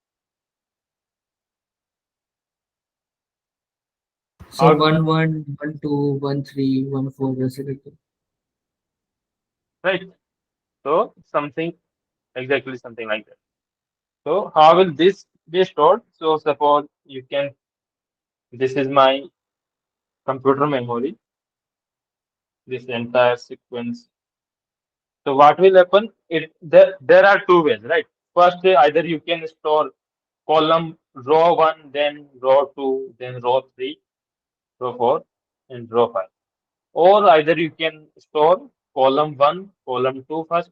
So How, 1 1 1 2 1 3 1 4 जैसे करके. right? So something exactly something like that. So how will this be stored? So suppose you can, this is my computer memory, this entire sequence. So what will happen? There are two ways, right? First, either you can store column row one, then row two, then row three, row four, and row five. Or either you can store column one, column two first,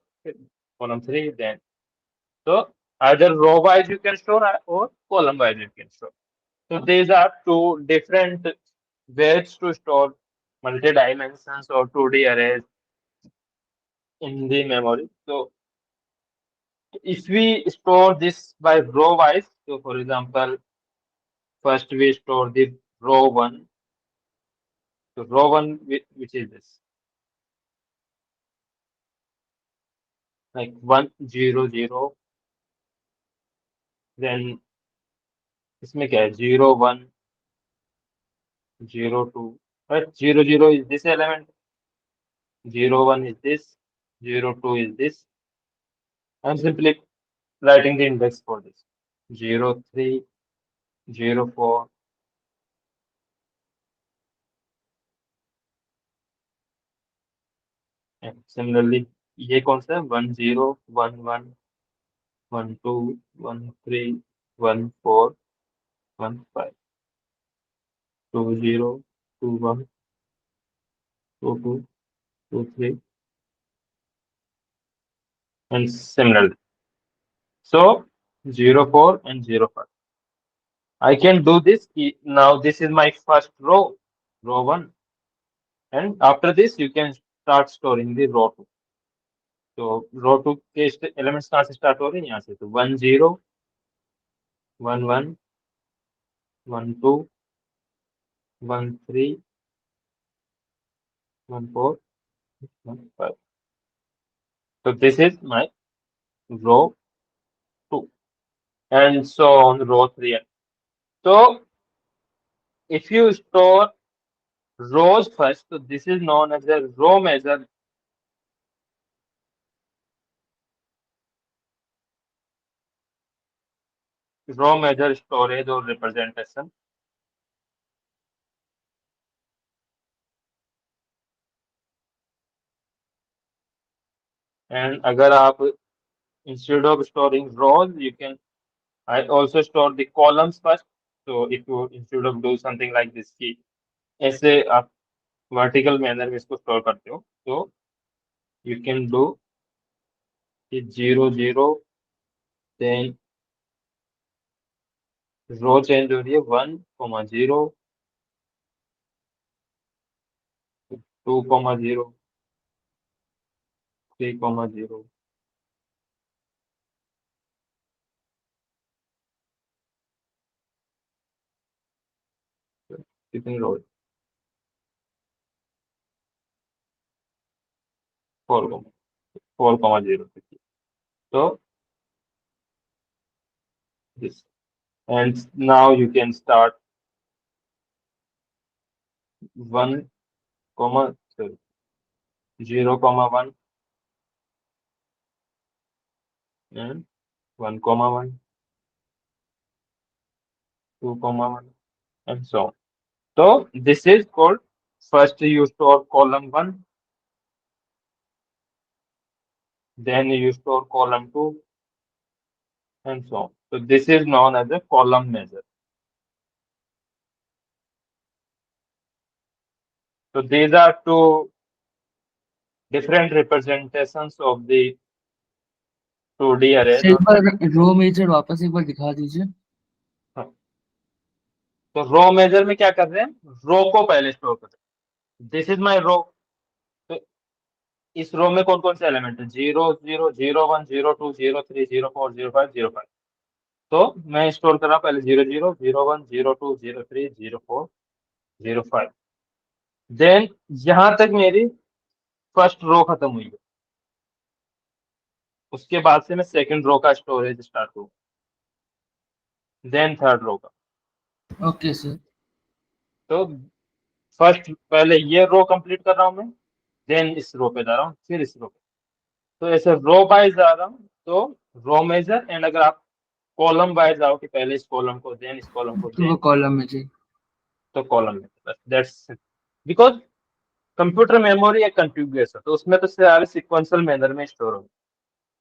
column three, then. So either row wise you can store or column wise you can store. So these are two different ways to store multi-dimensions or 2D arrays in the memory. So if we store this by row wise, so for example, first we store the row one. So row one, which is this, like 1 0 0. Then इसमें क्या है 0 1 0 2, right? 0 0 is this element, 0 1 is this, 0 2 is this. I'm simply writing the index for this 0 3 0 4. And similarly ये कौन सा है 1 0 1 1 1 2 1 3 1 4 1 5 2 0 2 1 2 2 2 3, and similarly. So 0 4 and 0 5. I can do this. Now this is my first row, row one, and after this you can start storing the row two. तो रो to के elements कहाँ से start हो रहे हैं यहाँ से तो 1 0 1 1 1 2 1 3 1 4 1 5. So this is my row 2, and so on row 3. So if you store rows first, so this is known as a row measure storage or representation. And अगर आप instead of storing rows, you can I also store the columns first. So if you instead of do something like this कि ऐसे आप vertical manner में इसको store करते हो तो यू कैन डू कि 0 0, देन रो चेंज हो रही है 1 0 2 0 3 0. कितनी रो 4 0. So this, and now you can start 1 comma 0 comma 1 and 1 comma 1, 2 comma 1, and so on. So this is called, first you store column 1, then you store column 2, and so on. So this is known as a column measure. So these are two different representations of the 2D arrays. Sir एक बार row major वापस एक बार दिखा दीजिए। तो row major में क्या कर रहे हैं, रो को पहले स्टोर कर रहे हैं। दिस इज माई रो। तो इस रो में कौन कौन से एलिमेंट है, 0 0 0 1 0 2 0 3 0 4 0 5 0 5। तो मैं स्टोर कर रहा हूँ पहले 0 0 0 1 0 2 0 3 0 4 0 5। देन यहां तक मेरी फर्स्ट रो खत्म हुई है, उसके बाद से मैं सेकंड रो का स्टोरेज स्टार्ट करूँ, देन थर्ड रो का। Okay sir. तो फर्स्ट पहले ये रो कंप्लीट कर रहा हूँ मैं, देन इस रो पे जा रहा हूँ, फिर इस रो पे। तो ऐसे रो वाइज जा रहा हूँ, तो रो मेजर। एंड अगर आप कॉलम वाइज जाओ कि पहले इस कॉलम को, देन इस कॉलम को, तो वो देन कॉलम में जी। तो कॉलम में, बस दैट्स बिकॉज कंप्यूटर मेमोरी एक कंटिन्यूअस है, तो उसमें तो सारे सिक्वेंशियल मैनर में स्टोर होंगे।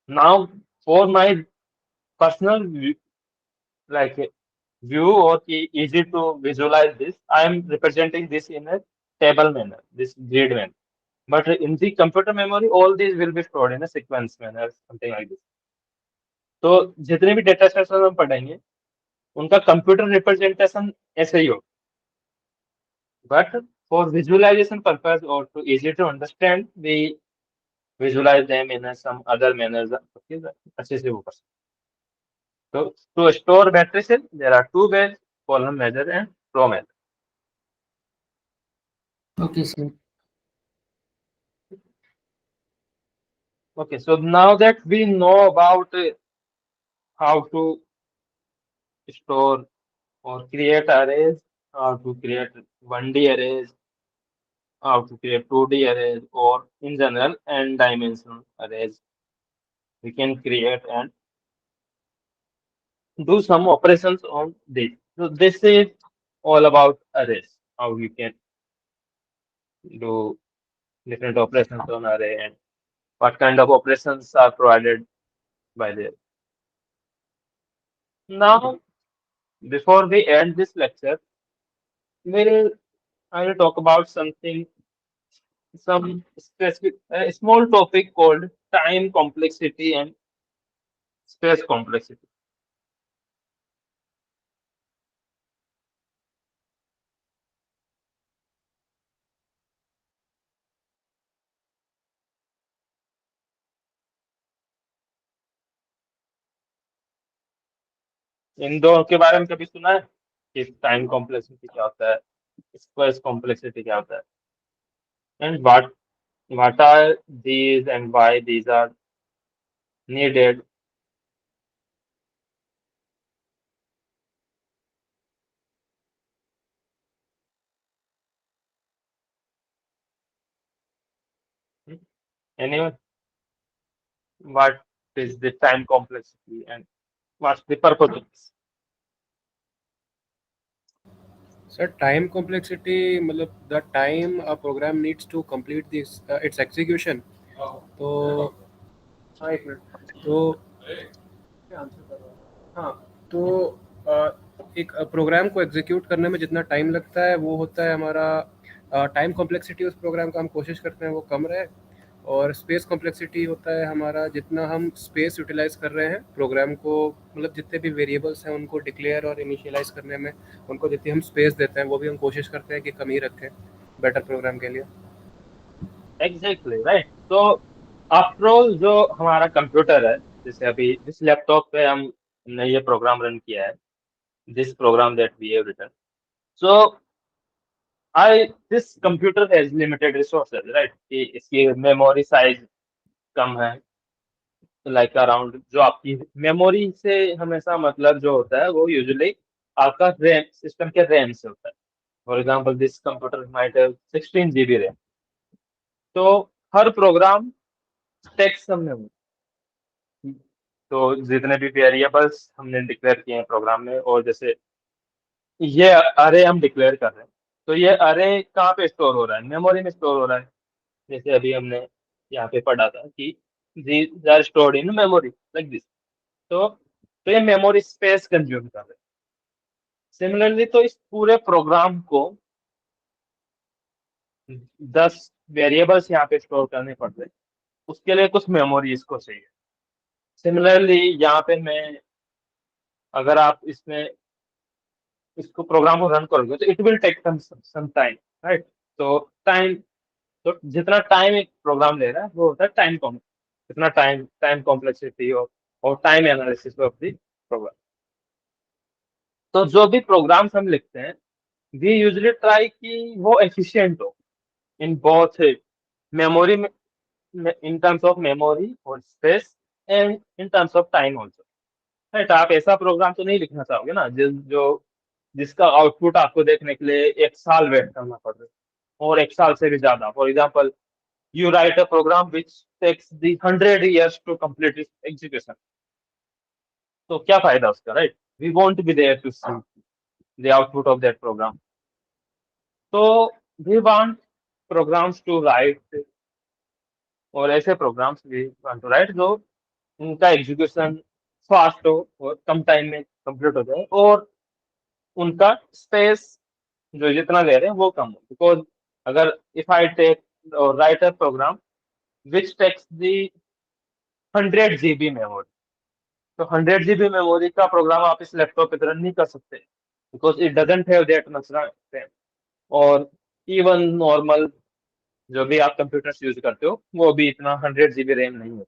Now for my personal like view or easy to visualize this, I am representing this in a table manner, this grid manner. But in the computer memory, all these will be stored in a sequence manner, something like this. तो जितने भी data structure हम पढ़ेंगे उनका computer representation ऐसे ही हो, but for visualization purpose और to easy to understand we visualize them in some other manner, अच्छे से वो कर सकते। तो to store matrices there are two ways, column major and row major. Okay sir. Okay, so now that we know about how to store or create arrays, how to create 1D arrays, how to create 2D arrays, or in general n dimensional arrays, we can create and do some operations on this. So this is all about arrays, how you can do different operations on array and what kind of operations are provided by there. Now, before we end this lecture, I will talk about some specific, small topic called time complexity and space complexity. इन दो के बारे में कभी सुना है कि time complexity क्या होता है, स्पेस कॉम्प्लेक्सिटी क्या होता है, and what are these and why these are needed? Anyone? What is the time complexity and what's the purpose of this? Sir time complexity मतलब the time a program needs to complete this its execution. तो हाँ एक minute. तो हाँ तो एक programme को execute करने में जितना टाइम लगता है वो होता है हमारा टाइम कॉम्प्लेक्सिटी। उस प्रोग्राम का हम कोशिश करते हैं वो कम रहे। और स्पेस कॉम्प्लेक्सिटी होता है हमारा जितना हम स्पेस यूटिलाइज कर रहे हैं प्रोग्राम को, मतलब जितने भी वेरिएबल्स हैं उनको डिक्लेयर और इनिशियलाइज करने में उनको जितनी हम स्पेस देते हैं वो भी हम कोशिश करते हैं कि कम ही रखें बेटर प्रोग्राम के लिए। Exactly right. तो आफ्टर ऑल जो हमारा कंप्यूटर है, जैसे अभी जिस लैपटॉप पे हमने ये प्रोग्राम रन किया है, this program that we have written, so this computer has limited resources, right, कि इसकी मेमोरी साइज कम है। लाइक अराउंड, जो आपकी मेमोरी से हमेशा मतलब जो होता है वो यूजुअली आपका रैम, सिस्टम के रैम से होता है। For example this computer might have 16 GB RAM. तो हर प्रोग्राम टेक्स्ट सम में, तो जितने भी वेरिएबल्स हमने डिक्लेयर किए हैं प्रोग्राम में, और जैसे ये अरे हम डिक्लेयर कर रहे हैं, तो ये अरे कहाँ पे स्टोर हो रहा है? मेमोरी में स्टोर हो रहा है। जैसे अभी हमने यहाँ पे पढ़ा था कि these are stored in memory like this. तो ये मेमोरी स्पेस कंज्यूम कर रहे हैं। सिमिलरली तो इस पूरे प्रोग्राम को 10 वेरिएबल्स यहाँ पे स्टोर करने पड़ते हैं, उसके लिए कुछ मेमोरी इसको चाहिए। सिमिलरली यहाँ पे मैं, अगर आप इसमें इसको प्रोग्राम को रन करोगे तो it will take some time, right? तो टाइम, तो जितना टाइम एक प्रोग्राम ले रहा है वो होता है टाइम कॉम, कितना टाइम कॉम्प्लेक्सिटी और time analysis of the program. तो जो भी प्रोग्राम्स हम लिखते हैं, वी यूजली ट्राई कि वो एफिशिएंट हो इन बोथ मेमोरी में, इन टर्म्स ऑफ मेमोरी और space, and in terms of time also, right? आप ऐसा प्रोग्राम तो नहीं लिखना चाहोगे ना जिसका आउटपुट आपको देखने के लिए 1 साल वेट करना पड़ रहा है, और 1 साल से भी ज्यादा। For example, you write a program which takes the 100 years to complete its execution. तो क्या फायदा उसका, right? We won't be there to see the output of that program. तो we want programs to write, और ऐसे programs we want to write जो उनका execution fast हो और कम टाइम में कंप्लीट हो जाए, और उनका स्पेस जो जितना ले रहे हैं वो कम हो। बिकॉज अगर इफ आई टेक और write a program which takes the 100 GB memory, तो 100 GB मेमोरी का प्रोग्राम आप इस लैपटॉप पे रन नहीं कर सकते, because it doesn't have that much RAM. और इवन नॉर्मल जो भी आप कंप्यूटर्स यूज करते हो वो भी इतना 100 GB रैम नहीं है।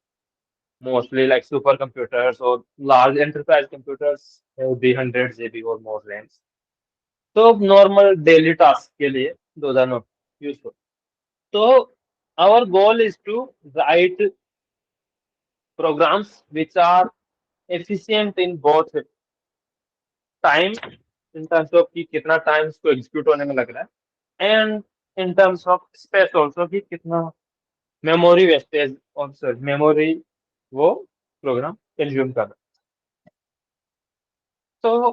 मोस्टली लाइक सुपर कंप्यूटर्स और large enterprise computers have be 100 GB और मोर रैम्स। तो नॉर्मल डेली टास्क के लिए दोज आर नॉट यूजफुल। तो our goal is to write programs which are efficient in both time, in terms of कि कितना time उसको execute होने में लग रहा है, and in terms of space also कि कितना मेमोरी वेस्टेज और सॉरी मेमोरी वो प्रोग्राम कंज्यूम कर रहा है। तो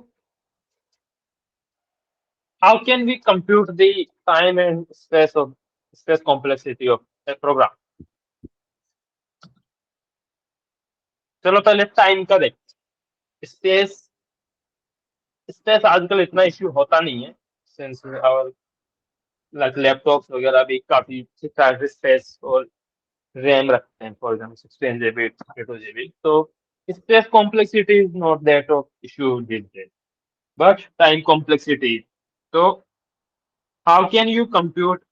how can we compute the time and space complexity of a program? चलो पहले टाइम का देखते। स्पेस स्पेस आजकल इतना इश्यू होता नहीं है, सिंस आवर लाइक लैपटॉप्स वगैरह भी काफी ठीक ठाक स्पेस और रैम रखते हैं, फॉर एग्जाम्पल 16 GB 32 GB। तो space complexity is not that of issue this days, but time complexity. तो how can you compute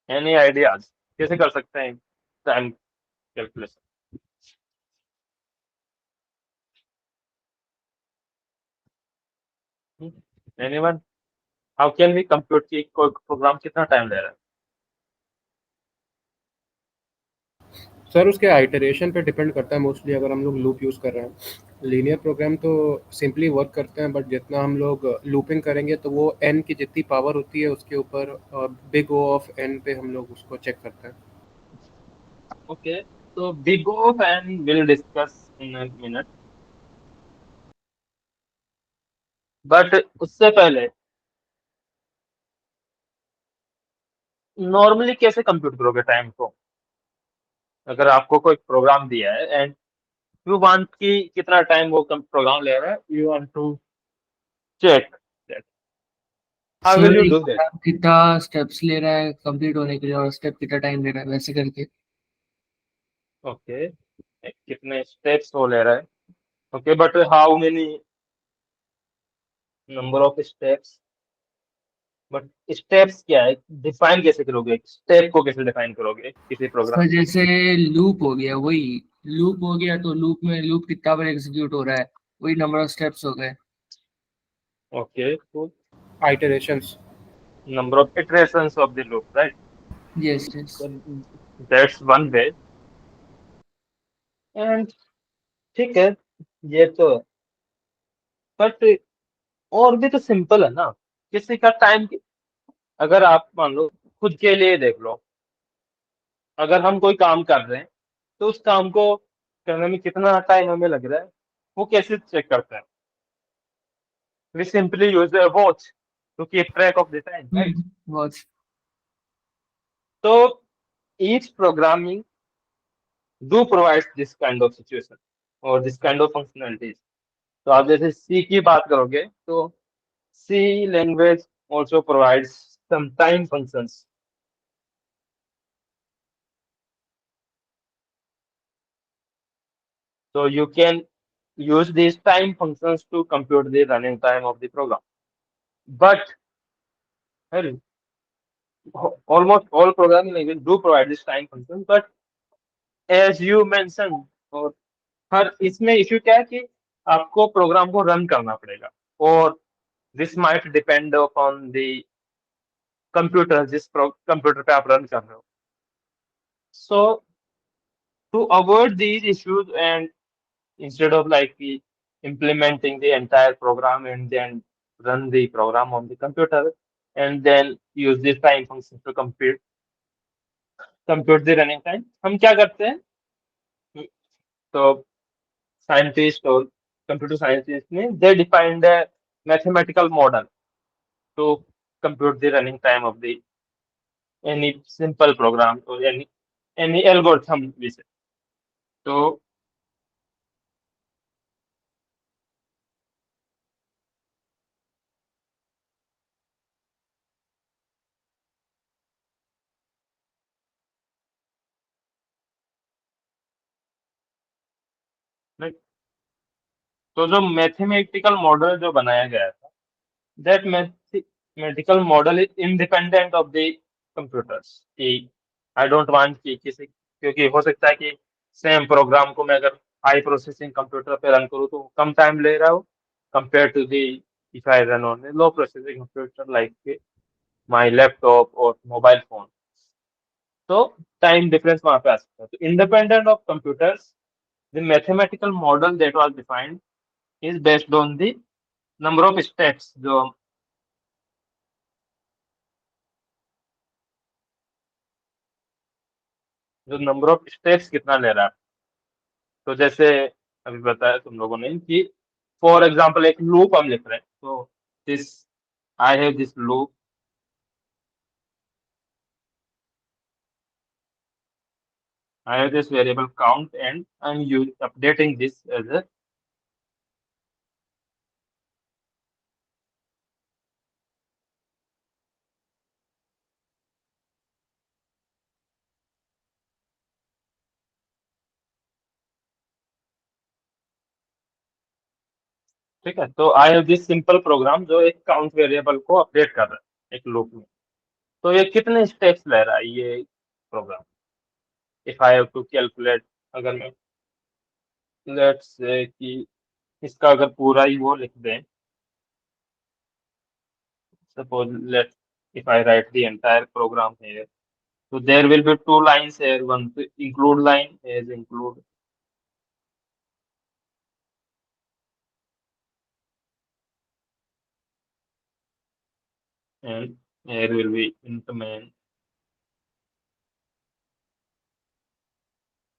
any ideas कैसे कर सकते हैं time calculation? Anyone? How can we compute कि कोई प्रोग्राम कितना टाइम ले रहा है? सर उसके आइटरेशन पे डिपेंड करता है मोस्टली। अगर हम लोग लूप यूज़ कर रहे हैं, लीनियर प्रोग्राम तो सिंपली वर्क करते हैं, बट जितना हम लोग लूपिंग करेंगे तो वो एन की जितनी पावर होती है उसके ऊपर बिग ओ ऑफ एन पे हम लोग उसको चेक करते हैं। ओके, तो big of and will discuss in a minute, but उससे पहले नॉर्मली कैसे कंप्यूट करोगे टाइम को? अगर आपको कोई प्रोग्राम दिया है एंड यू वांट कि कितना टाइम वो प्रोग्राम ले रहा है, you want to check that, how will sir you एक डू दैट? प्रोग्राम कितना स्टेप्स ले रहा है कंप्लीट होने के लिए और स्टेप कितना टाइम ले रहा है वैसे करके। ओके, कितने स्टेप्स वो ले रहा है? Okay, but how many number of steps but steps क्या है, डिफाइन कैसे करोगे, स्टेप को कैसे डिफाइन करोगे किसी प्रोग्राम सर में? जैसे लूप हो गया, वही लूप हो गया तो लूप में लूप कितना बार एग्जीक्यूट हो रहा है, वही नंबर ऑफ स्टेप्स हो गए। ओके, तो Iterations. number of iterations of the loop, right? Yes yes. So that's one way. And ठीक है, ये तो, बट और भी तो सिंपल है ना। किसी का टाइम, अगर आप मान लो खुद के लिए देख लो, अगर हम कोई काम कर रहे हैं तो उस काम को करने में कितना टाइम हमें लग रहा है, वो कैसे चेक करते हैं? We simply use a watch to keep track of the time, right? बहुत। So each programming do provides this kind of situation or this kind of functionalities. तो आप जैसे C की बात करोगे तो C language also provides some time functions. So you can use these time functions to compute the running time of the program. But well, almost all programming languages do provide this time functions. But as you mentioned, और हर इसमें issue क्या है कि आपको programme को run करना पड़ेगा, और this might depend upon the computer, जिस कंप्यूटर पे आप रन कर रहे हो. So to avoid these issues, and instead of like implementing the entire program and then run the program on the computer and then use this time function to compute the running time, हम क्या करते हैं? तो scientist और computer scientist ने दे defined a mathematical model to compute the running time of the any simple program or any algorithm we say. तो तो जो मैथमेटिकल मॉडल जो बनाया गया था, that mathematical model is independent of the computers, कि I don't want कि किसी, क्योंकि हो सकता है कि सेम प्रोग्राम को मैं अगर हाई प्रोसेसिंग कंप्यूटर पे रन करूँ तो कम टाइम ले रहा हो compare to the if I run on low processing computer like my laptop और मोबाइल फोन. तो टाइम डिफरेंस वहां पे आ सकता है. तो independent of computers, the mathematical model that was defined is based on the number of steps, जो number of steps कितना ले रहा है. तो जैसे अभी बताया तुम लोगों ने कि फॉर एग्जांपल एक लूप हम लिख रहे हैं, तो this I have this loop, I have this variable count and I'm updating this as a, ठीक है. तो I have this simple program जो एक काउंट वेरिएबल को अपडेट कर रहा है एक लूप में. तो ये कितने स्टेप्स ले रहा है ये program? If I have to calculate, अगर मैं लेट्स से कि इसका अगर पूरा ही वो लिख दें, suppose let if I write the entire program here, so there will be two lines here, one to include line is include, and here will be int main,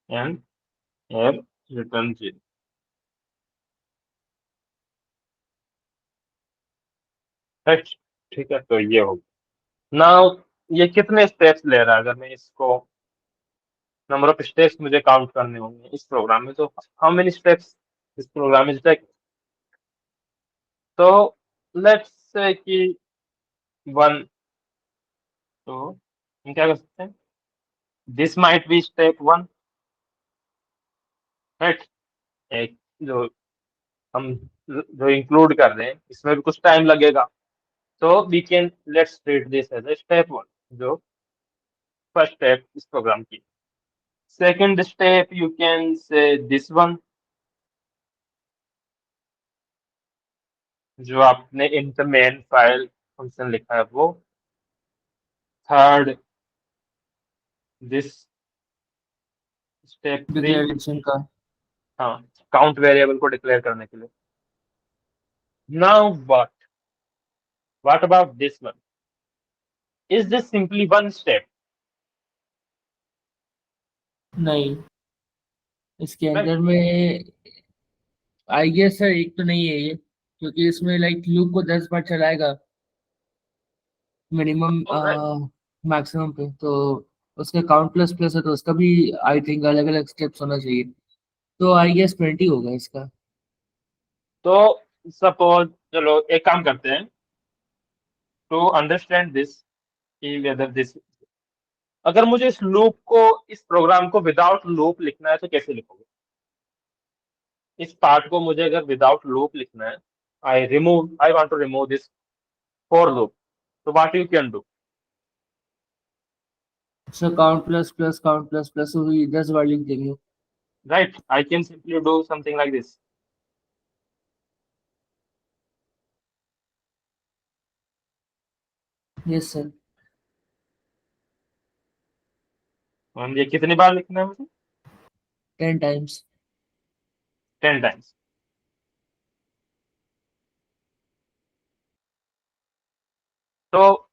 and here return 0. right? ठीक है, तो ये होगा. Now ये कितने steps ले रहा है, अगर मैं इसको नंबर ऑफ स्टेप्स मुझे काउंट करने होंगे इस प्रोग्राम में, तो हाउ मेनी स्टेप्स इस प्रोग्राम इज टेक? तो लेट्स से कि 1. तो हम क्या कर सकते हैं, this might be step 1, right. एक जो हम जो इंक्लूड कर रहे हैं इसमें भी कुछ टाइम लगेगा, So we can let's treat this as a step one, जो first step इस program की. Second step you can say this one, जो आपने int main file function लिखा है वो. Third, this step 3, डिक्लेरेशन का हाँ count variable को declare करने के लिए. Now what? What about this one? Is this simply one step? नहीं, इसके Right? अंदर में आई गेस सर एक तो नहीं है ये, क्योंकि इसमें लाइक लूप को 10 बार चलाएगा मिनिमम Alright. मैक्सिमम पे, तो उसका काउंट प्लस प्लस है तो उसका भी आई थिंक अलग अलग स्टेप्स होना चाहिए, तो आई गेस 20 होगा इसका. तो सपोज चलो एक काम करते हैं टू अंडरस्टैंड दिस कि वेदर दिस, अगर मुझे इस लूप को इस प्रोग्राम को विदाउट लूप लिखना है तो कैसे लिखोगे? इस पार्ट को मुझे अगर विदाउट लूप लिखना है, I want to remove this for loop, तो what you can do? So count plus plus वही 10 बार लिख देंगे. Right, I can simply do something like this. Yes sir. और ये कितनी बार लिखना है मुझे? 10 टाइम्स. 10 टाइम्स. तो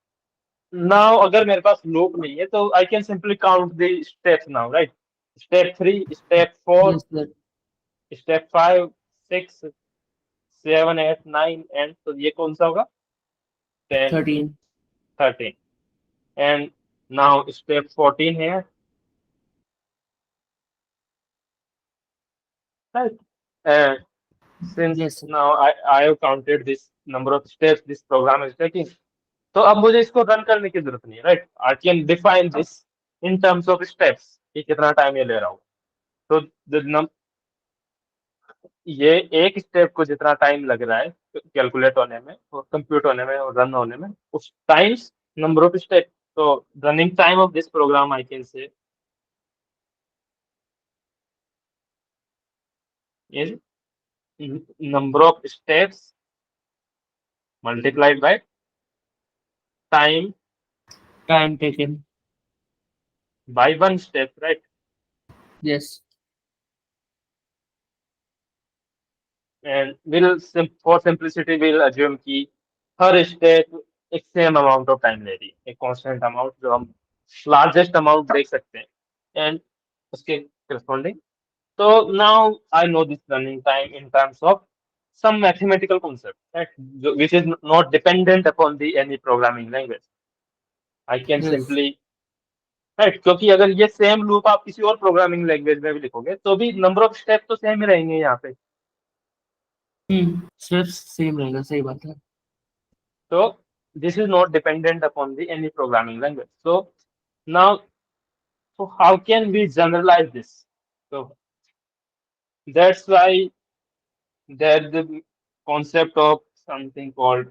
नाउ अगर मेरे पास लूप नहीं है तो आई can simply count the steps now, right? Step 3, step 4, yes sir. Step 5, 6, 7, 8, 9 and तो ये कौन सा होगा? 10, 13. 13 एंड नाउ स्टेप 14 है, right? And since Yes sir. now I have counted this number of steps this program is taking, तो अब मुझे इसको रन करने की जरूरत नहीं है, right? I can define this in terms of steps कि कितना टाइम ये ले रहा हूँ. तो ये एक स्टेप को जितना टाइम लग रहा है कैलकुलेट होने में और कंप्यूट होने में और रन होने में, उस टाइम्स नंबर ऑफ स्टेप. तो running time of this program I can say is number of steps multiplied by time Time taken. by one step, right? Yes. And for simplicity we'll assume कि हर step एक same amount of time ले रही है, एक constant amount जो हम largest amount देख सकते हैं एंड उसके corresponding. So now I know this running time in terms of some mathematical concept, right? Which is not dependent upon the any programming language. I can Yes. simply, right? क्योंकि अगर ये same loop आप किसी और programming language में भी लिखोगे तो भी नंबर ऑफ स्टेप तो सेम ही रहेंगे यहाँ पे. स्टेप्स सेम रहेगा, सही बात है. So this is not dependent upon the any programming language. So now, so how can we generalize this? So that's why there's the concept of something called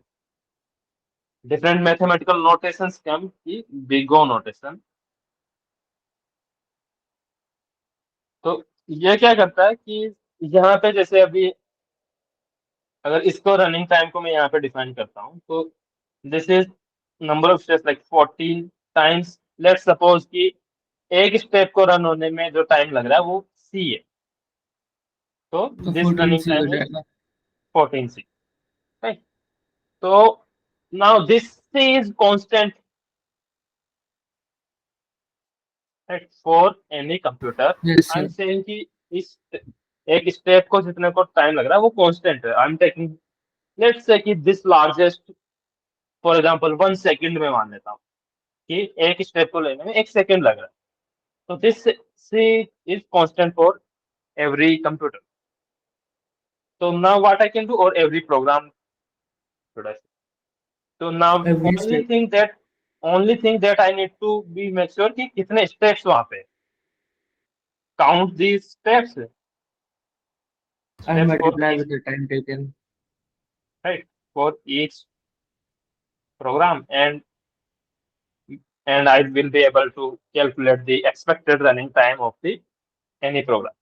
different mathematical notations come की big O notation. तो ये क्या करता है कि यहाँ पे जैसे अभी अगर इसको रनिंग टाइम को मैं यहाँ पे डिफाइन करता हूँ तो this is number of steps like 14 times. Let's suppose कि एक स्टेप को रन होने में जो टाइम लग रहा है वो c है, तो तो दिस 14 रनिंग से हो टाइम इज जाएगा. 14c, right? तो now this c is constant, right, for any computer. Yes I am sir. Saying कि इस एक स्टेप को जितने को टाइम लग रहा है वो कांस्टेंट है. I am taking let's say कि this largest, for example 1 second में मान लेता हूँ कि एक स्टेप को लेने में 1 सेकंड लग रहा है. तो this c is constant for every computer. So now what I can do, or every program should I say? So now Every step. only thing that I need to be make sure कि कितने steps वहाँ पे, count these steps, And steps for multiply each, with the time taken. right, for each program, and I will be able to calculate the expected running time of the any program.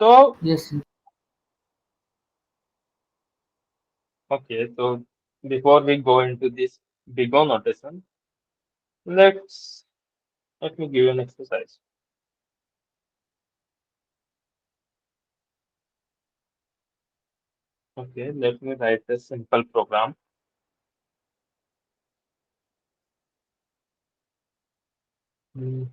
So Yes, sir. okay, so before we go into this big O notation, let's let me give you an exercise. Okay, let me write a simple program. Hmm,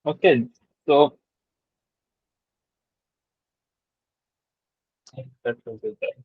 Okay, so that will be there.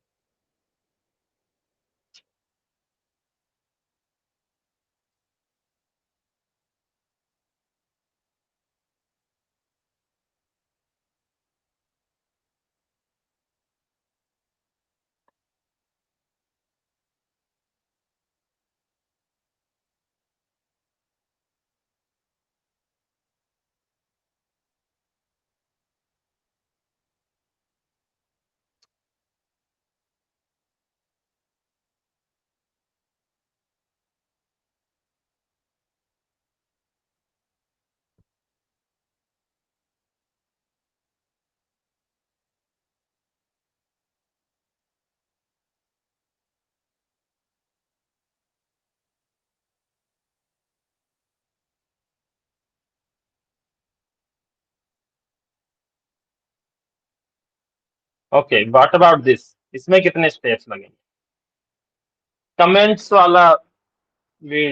Okay, what about this? इसमें कितने steps लगेंगे? Comments वाला we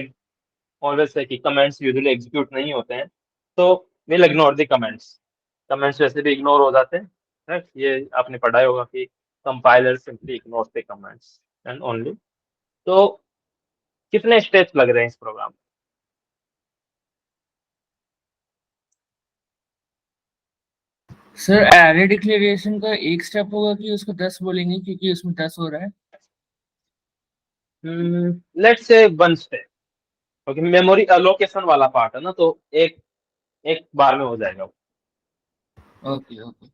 always say कि comments usually execute नहीं होते हैं, तो we'll ignore the comments. Comments वैसे भी इग्नोर हो जाते हैं, right? ये आपने पढ़ा ही होगा कि compiler simply ignores the comments and only. तो कितने स्टेप्स लग रहे हैं इस प्रोग्राम? सर एरे डिक्लेरेशन का एक स्टेप होगा कि उसको 10 बोलेंगे क्योंकि उसमें 10 हो रहा है. Let's say one step. Okay, memory allocation वाला पार्ट है ना, तो एक एक बार में हो जाएगा वो. Okay okay.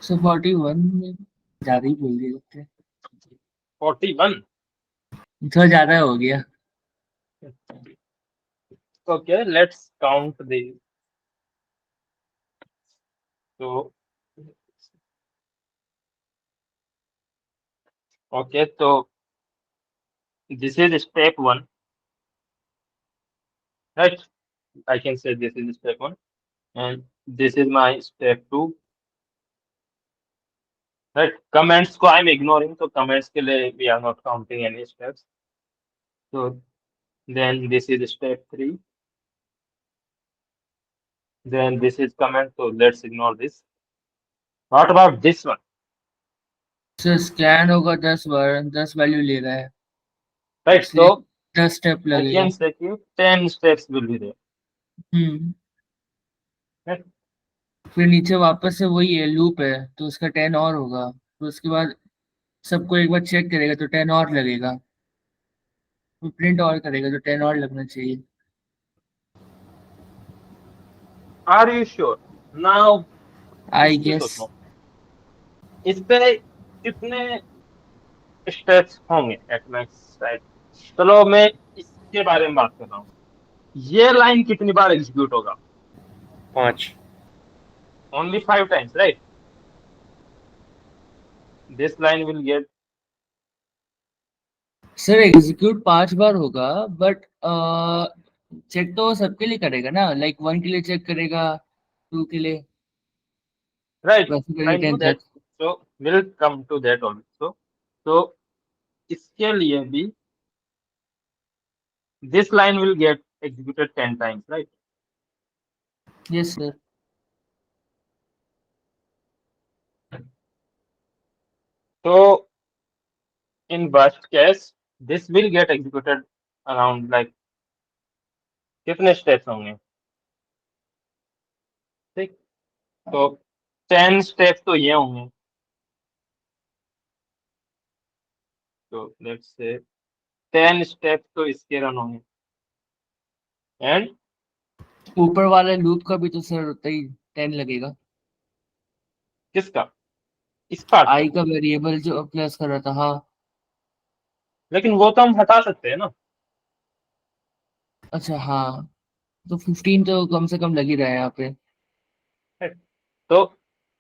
सो 41 में ज्यादा ही बोल दिए लगते हैं. 41. थोड़ा ज्यादा हो गया. Okay, let's count the. तो ओके, तो this is step 1, right? I can say this is step 1, and this is my step 2, right? Comments को I'm ignoring, तो comments के लिए we are not counting any steps. So then this is step 3, then this is comment, so let's ignore this. What about this one? Sir scan होगा 10 बार, 10 value ले रहा है, Right, इसलिए so 10 step I लगेगा. can say कि 10 steps will be there, hmm. right? फिर नीचे वापस से वही है, लूप है, तो उसका 10 और होगा. तो उसके बाद सबको एक बार चेक करेगा तो 10 और लगेगा. तो प्रिंट और करेगा तो 10 और लगना चाहिए. Are you sure? Now आई इसकी गेस. सोचो, इस पे कितने स्टेप्स होंगे एट मैक्स, राइट? चलो मैं इसके बारे में बात कर रहा हूँ. ये लाइन कितनी बार एग्जीक्यूट होगा? 5. Only 5 times, right? This line will get. Sir execute 5 बार होगा, बट चेक तो सबके लिए करेगा ना, लाइक 1 के लिए चेक करेगा, 2 के लिए राइट, वैसे करेंगे फाइन टू 10 दैट। तक। So will come to that also. तो इसके लिए भी this line will get executed 10 times, right? Yes sir. So in worst case, this will get executed around like कितने steps होंगे? ठीक, तो 10 steps तो ये होंगे। तो let's say 10 steps तो इसके रन होंगे एंड ऊपर वाले लूप का भी तो सर उतना ही 10 लगेगा। किसका, इस पार्ट का। आई का वेरिएबल जो प्लस कर रहा था, हाँ। लेकिन वो तो हम हटा सकते हैं ना। अच्छा हाँ, तो 15 तो कम से कम लग ही रहा है यहाँ पे। तो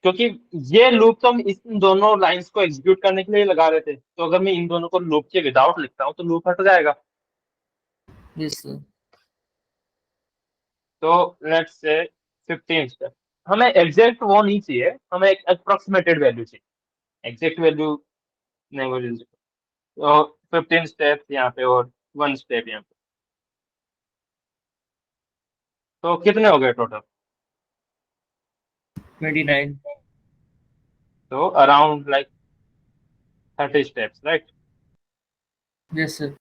क्योंकि ये लूप तो हम इन दोनों लाइंस को एग्जीक्यूट करने के लिए लगा रहे थे, तो अगर मैं इन दोनों को लूप के विदाउट लिखता हूँ तो लूप हट जाएगा। Yes sir. तो लेट्स से 15 स्टेप, हमें एग्जैक्ट वो नहीं चाहिए, हमें एक अप्रोक्सीमेटेड वैल्यू चाहिए, एग्जैक्ट वैल्यू नहीं वो तो 15 स्टेप यहाँ पे और 1 स्टेप यहाँ पे, तो कितने हो गए टोटल? 29। तो around like 30 steps, right yes sir.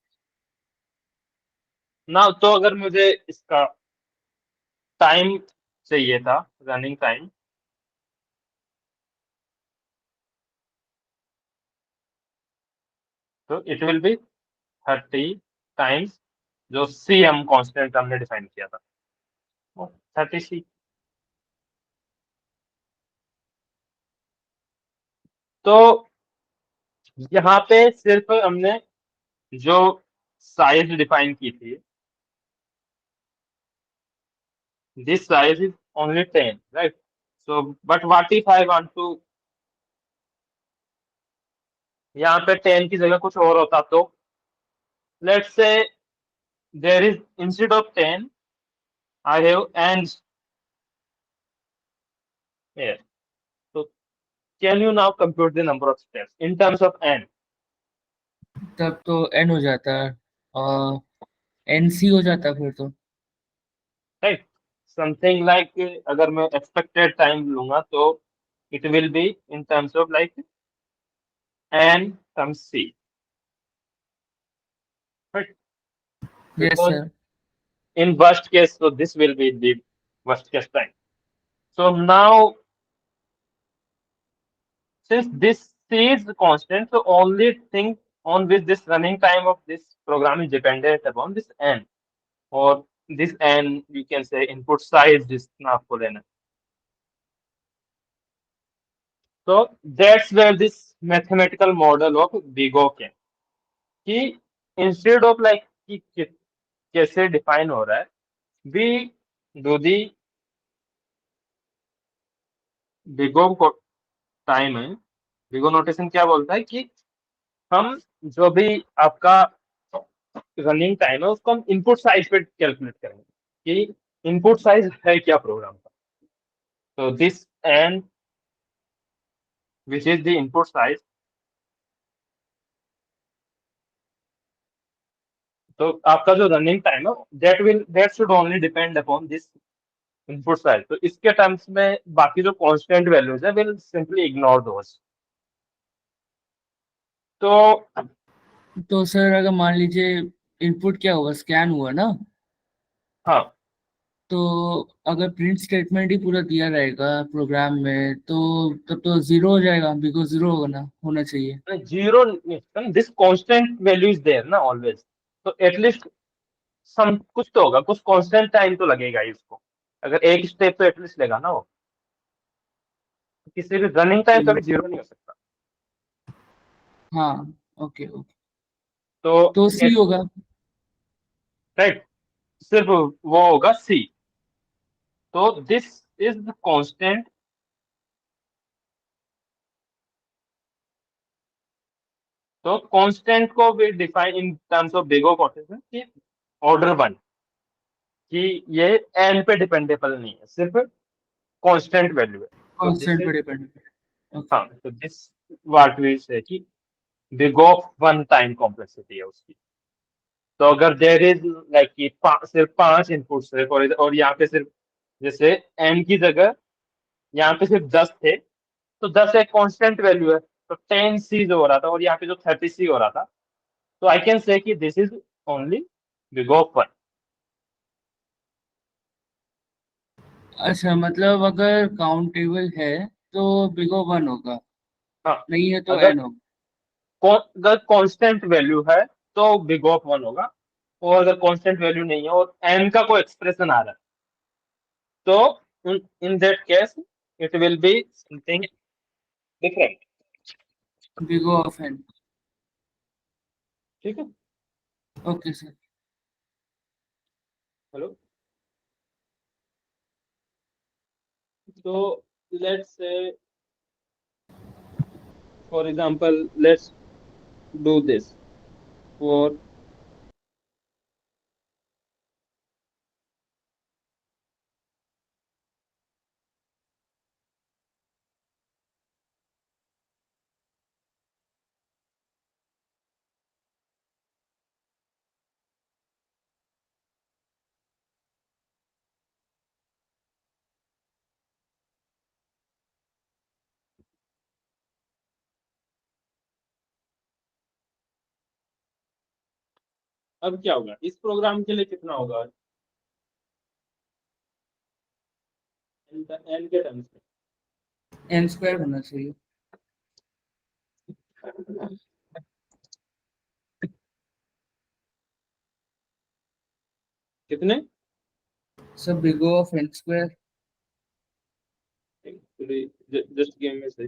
ना। तो अगर मुझे इसका टाइम चाहिए था, रनिंग टाइम, तो इट विल बी 30 टाइम्स जो सी एम कांस्टेंट हमने डिफाइन किया था, 30 सी। तो यहाँ पे सिर्फ हमने जो साइज डिफाइन की थी, this size is only 10, right? So but what if I want to, यहाँ पे 10 की जगह कुछ और होता तो let's say there is instead of 10 I have and here. So can you now compute the number of steps in terms of n? तब तो एन हो जाता है और एन सी हो जाता है फिर तो। Right, something like अगर मैं expected time लूंगा तो it will be in terms of like n times c, right? Yes Because sir. in worst case, so this will be the worst case time. So now since this c is constant, so only thing on which this running time of this program is dependent upon this n, or this n you can say input size जितना आपको लेना है। So that's where this mathematical model of Vigo came, कि instead of like कि कैसे define हो रहा है, we do the Vigo को टाइम है, Vigo नोटेशन क्या बोलता है कि हम जो भी आपका रनिंग टाइम है उसको हम इनपुट साइज पे कैलकुलेट करेंगे कि इनपुट साइज है क्या प्रोग्राम का। तो this and which is the input size, तो आपका जो रनिंग टाइम है that should only depend upon this input size. तो इसके टर्म्स में बाकी जो कांस्टेंट वैल्यूज है विल सिंपली इग्नोर दोस। तो तो सर अगर मान लीजिए इनपुट क्या हुआ, स्कैन हुआ ना, हाँ, तो अगर प्रिंट स्टेटमेंट ही पूरा दिया रहेगा प्रोग्राम में तो तब तो जीरो हो जाएगा, बिकॉज जीरो होगा ना, होना चाहिए। Zero, this constant value is there ना ऑलवेज, तो एटलीस्ट सम कुछ तो होगा, कुछ कांस्टेंट टाइम तो लगेगा ही उसको, अगर एक स्टेप तो एटलीस्ट लेगा ना वो, किसी भी रनिंग टाइम कभी जीरो नहीं हो सकता। हाँ। Okay okay. तो तो सी होगा। राइट, सिर्फ वो होगा सी। तो दिस इज द कांस्टेंट, तो कांस्टेंट को भी define in terms of big O quotation कि ऑर्डर 1, कि ये एन पे डिपेंडेबल नहीं है, सिर्फ कांस्टेंट वैल्यू है। तो दिस कांस्टेंट इज, पे डिपेंड है। ओके। हाँ, तो दिस व्हाट वी से कि big of one time complexity है उसकी। तो अगर देर इज लाइक कि सिर्फ 5 इनपुट्स है और यहाँ पे सिर्फ जैसे n की जगह यहाँ पे सिर्फ 10 थे, तो 10 एक कांस्टेंट वैल्यू है, तो 10c जो हो रहा था और यहाँ पे जो 30c हो रहा था, तो आई कैन से कि this is only big of one. अच्छा, मतलब अगर काउंटेबल है तो बिगो वन होगा, हाँ, नहीं है तो अगर एन होगा। अगर कांस्टेंट वैल्यू है तो बिग ऑफ वन होगा, और अगर कांस्टेंट वैल्यू नहीं है और n का कोई एक्सप्रेशन आ रहा है, तो in that case it will be something different. Big O of N. ठीक है। Okay sir. हेलो। तो let's say for example let's do this for अब क्या होगा इस प्रोग्राम के लिए, कितना होगा n के टर्म्स एन स्क्वायर होना चाहिए। में। कितने? Sir big O of N square. Just give me say.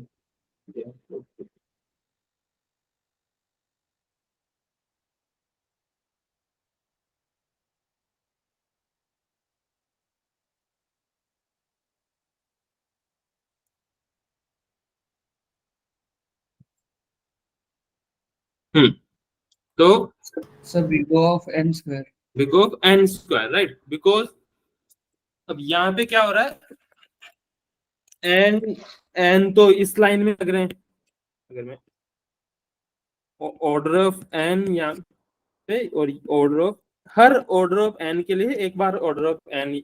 तो sir big O of N square. Because N square, right, because अब यहाँ पे क्या हो रहा है, एन एन तो इस लाइन में लग रहे हैं। अगर मैं ऑर्डर ऑफ एन यहाँ पे और ऑर्डर ऑफ हर ऑर्डर ऑफ एन के लिए एक बार ऑर्डर ऑफ एन,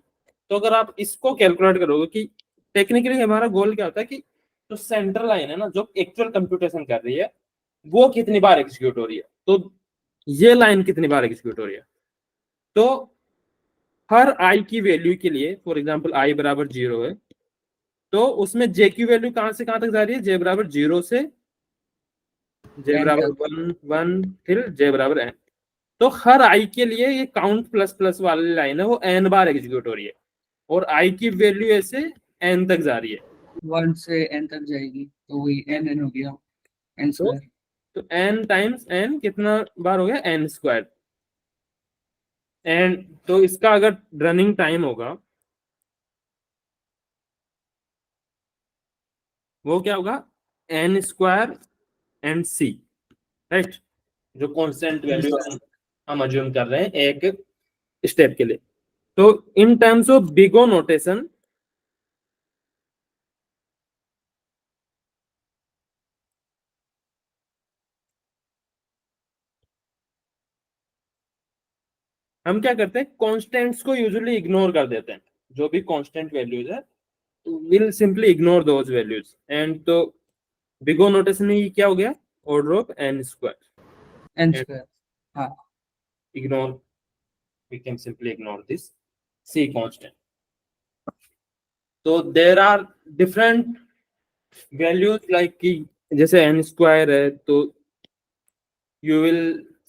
तो अगर आप इसको कैलकुलेट करोगे कि टेक्निकली हमारा गोल क्या होता है कि जो सेंट्रल लाइन है ना जो एक्चुअल कंप्यूटेशन कर रही है वो कितनी बार एग्जीक्यूट हो रही है, तो ये लाइन कितनी बार एग्जीक्यूट हो रही है। तो हर आई की वैल्यू के लिए फॉर एग्जांपल आई बराबर 0 है, तो उसमें जे की वैल्यू कहां से कहां तक जा रही है, जे बराबर 0 से जे एन बराबर तक। 1 1 फिर जे बराबर एन। तो हर आई के लिए ये काउंट प्लस प्लस वाली लाइन है वो एन बार एग्जीक्यूट हो रही है, और आई की वैल्यू ऐसे एन तक जा रही है। वन से एन तक जाएगी तो वही एन एन हो गया, एन तो स्क्वायर। तो एन टाइम्स एन कितना बार हो गया, एन स्क्वायर। एंड तो इसका अगर रनिंग टाइम होगा वो क्या होगा, N square and C, right, जो कांस्टेंट वैल्यू हम अज्यूम कर रहे हैं एक स्टेप के लिए। तो in terms of big O notation, हम क्या करते हैं, कांस्टेंट्स को यूजुअली इग्नोर कर देते हैं, जो भी कांस्टेंट वैल्यूज है will simply ignore those values. And तो बिगो नोटेशन में ये क्या हो गया, order of n n square, square. हाँ। Ignore, we can simply ignore this c constant. तो there are different values like कि जैसे एन स्क्वायर है तो यू विल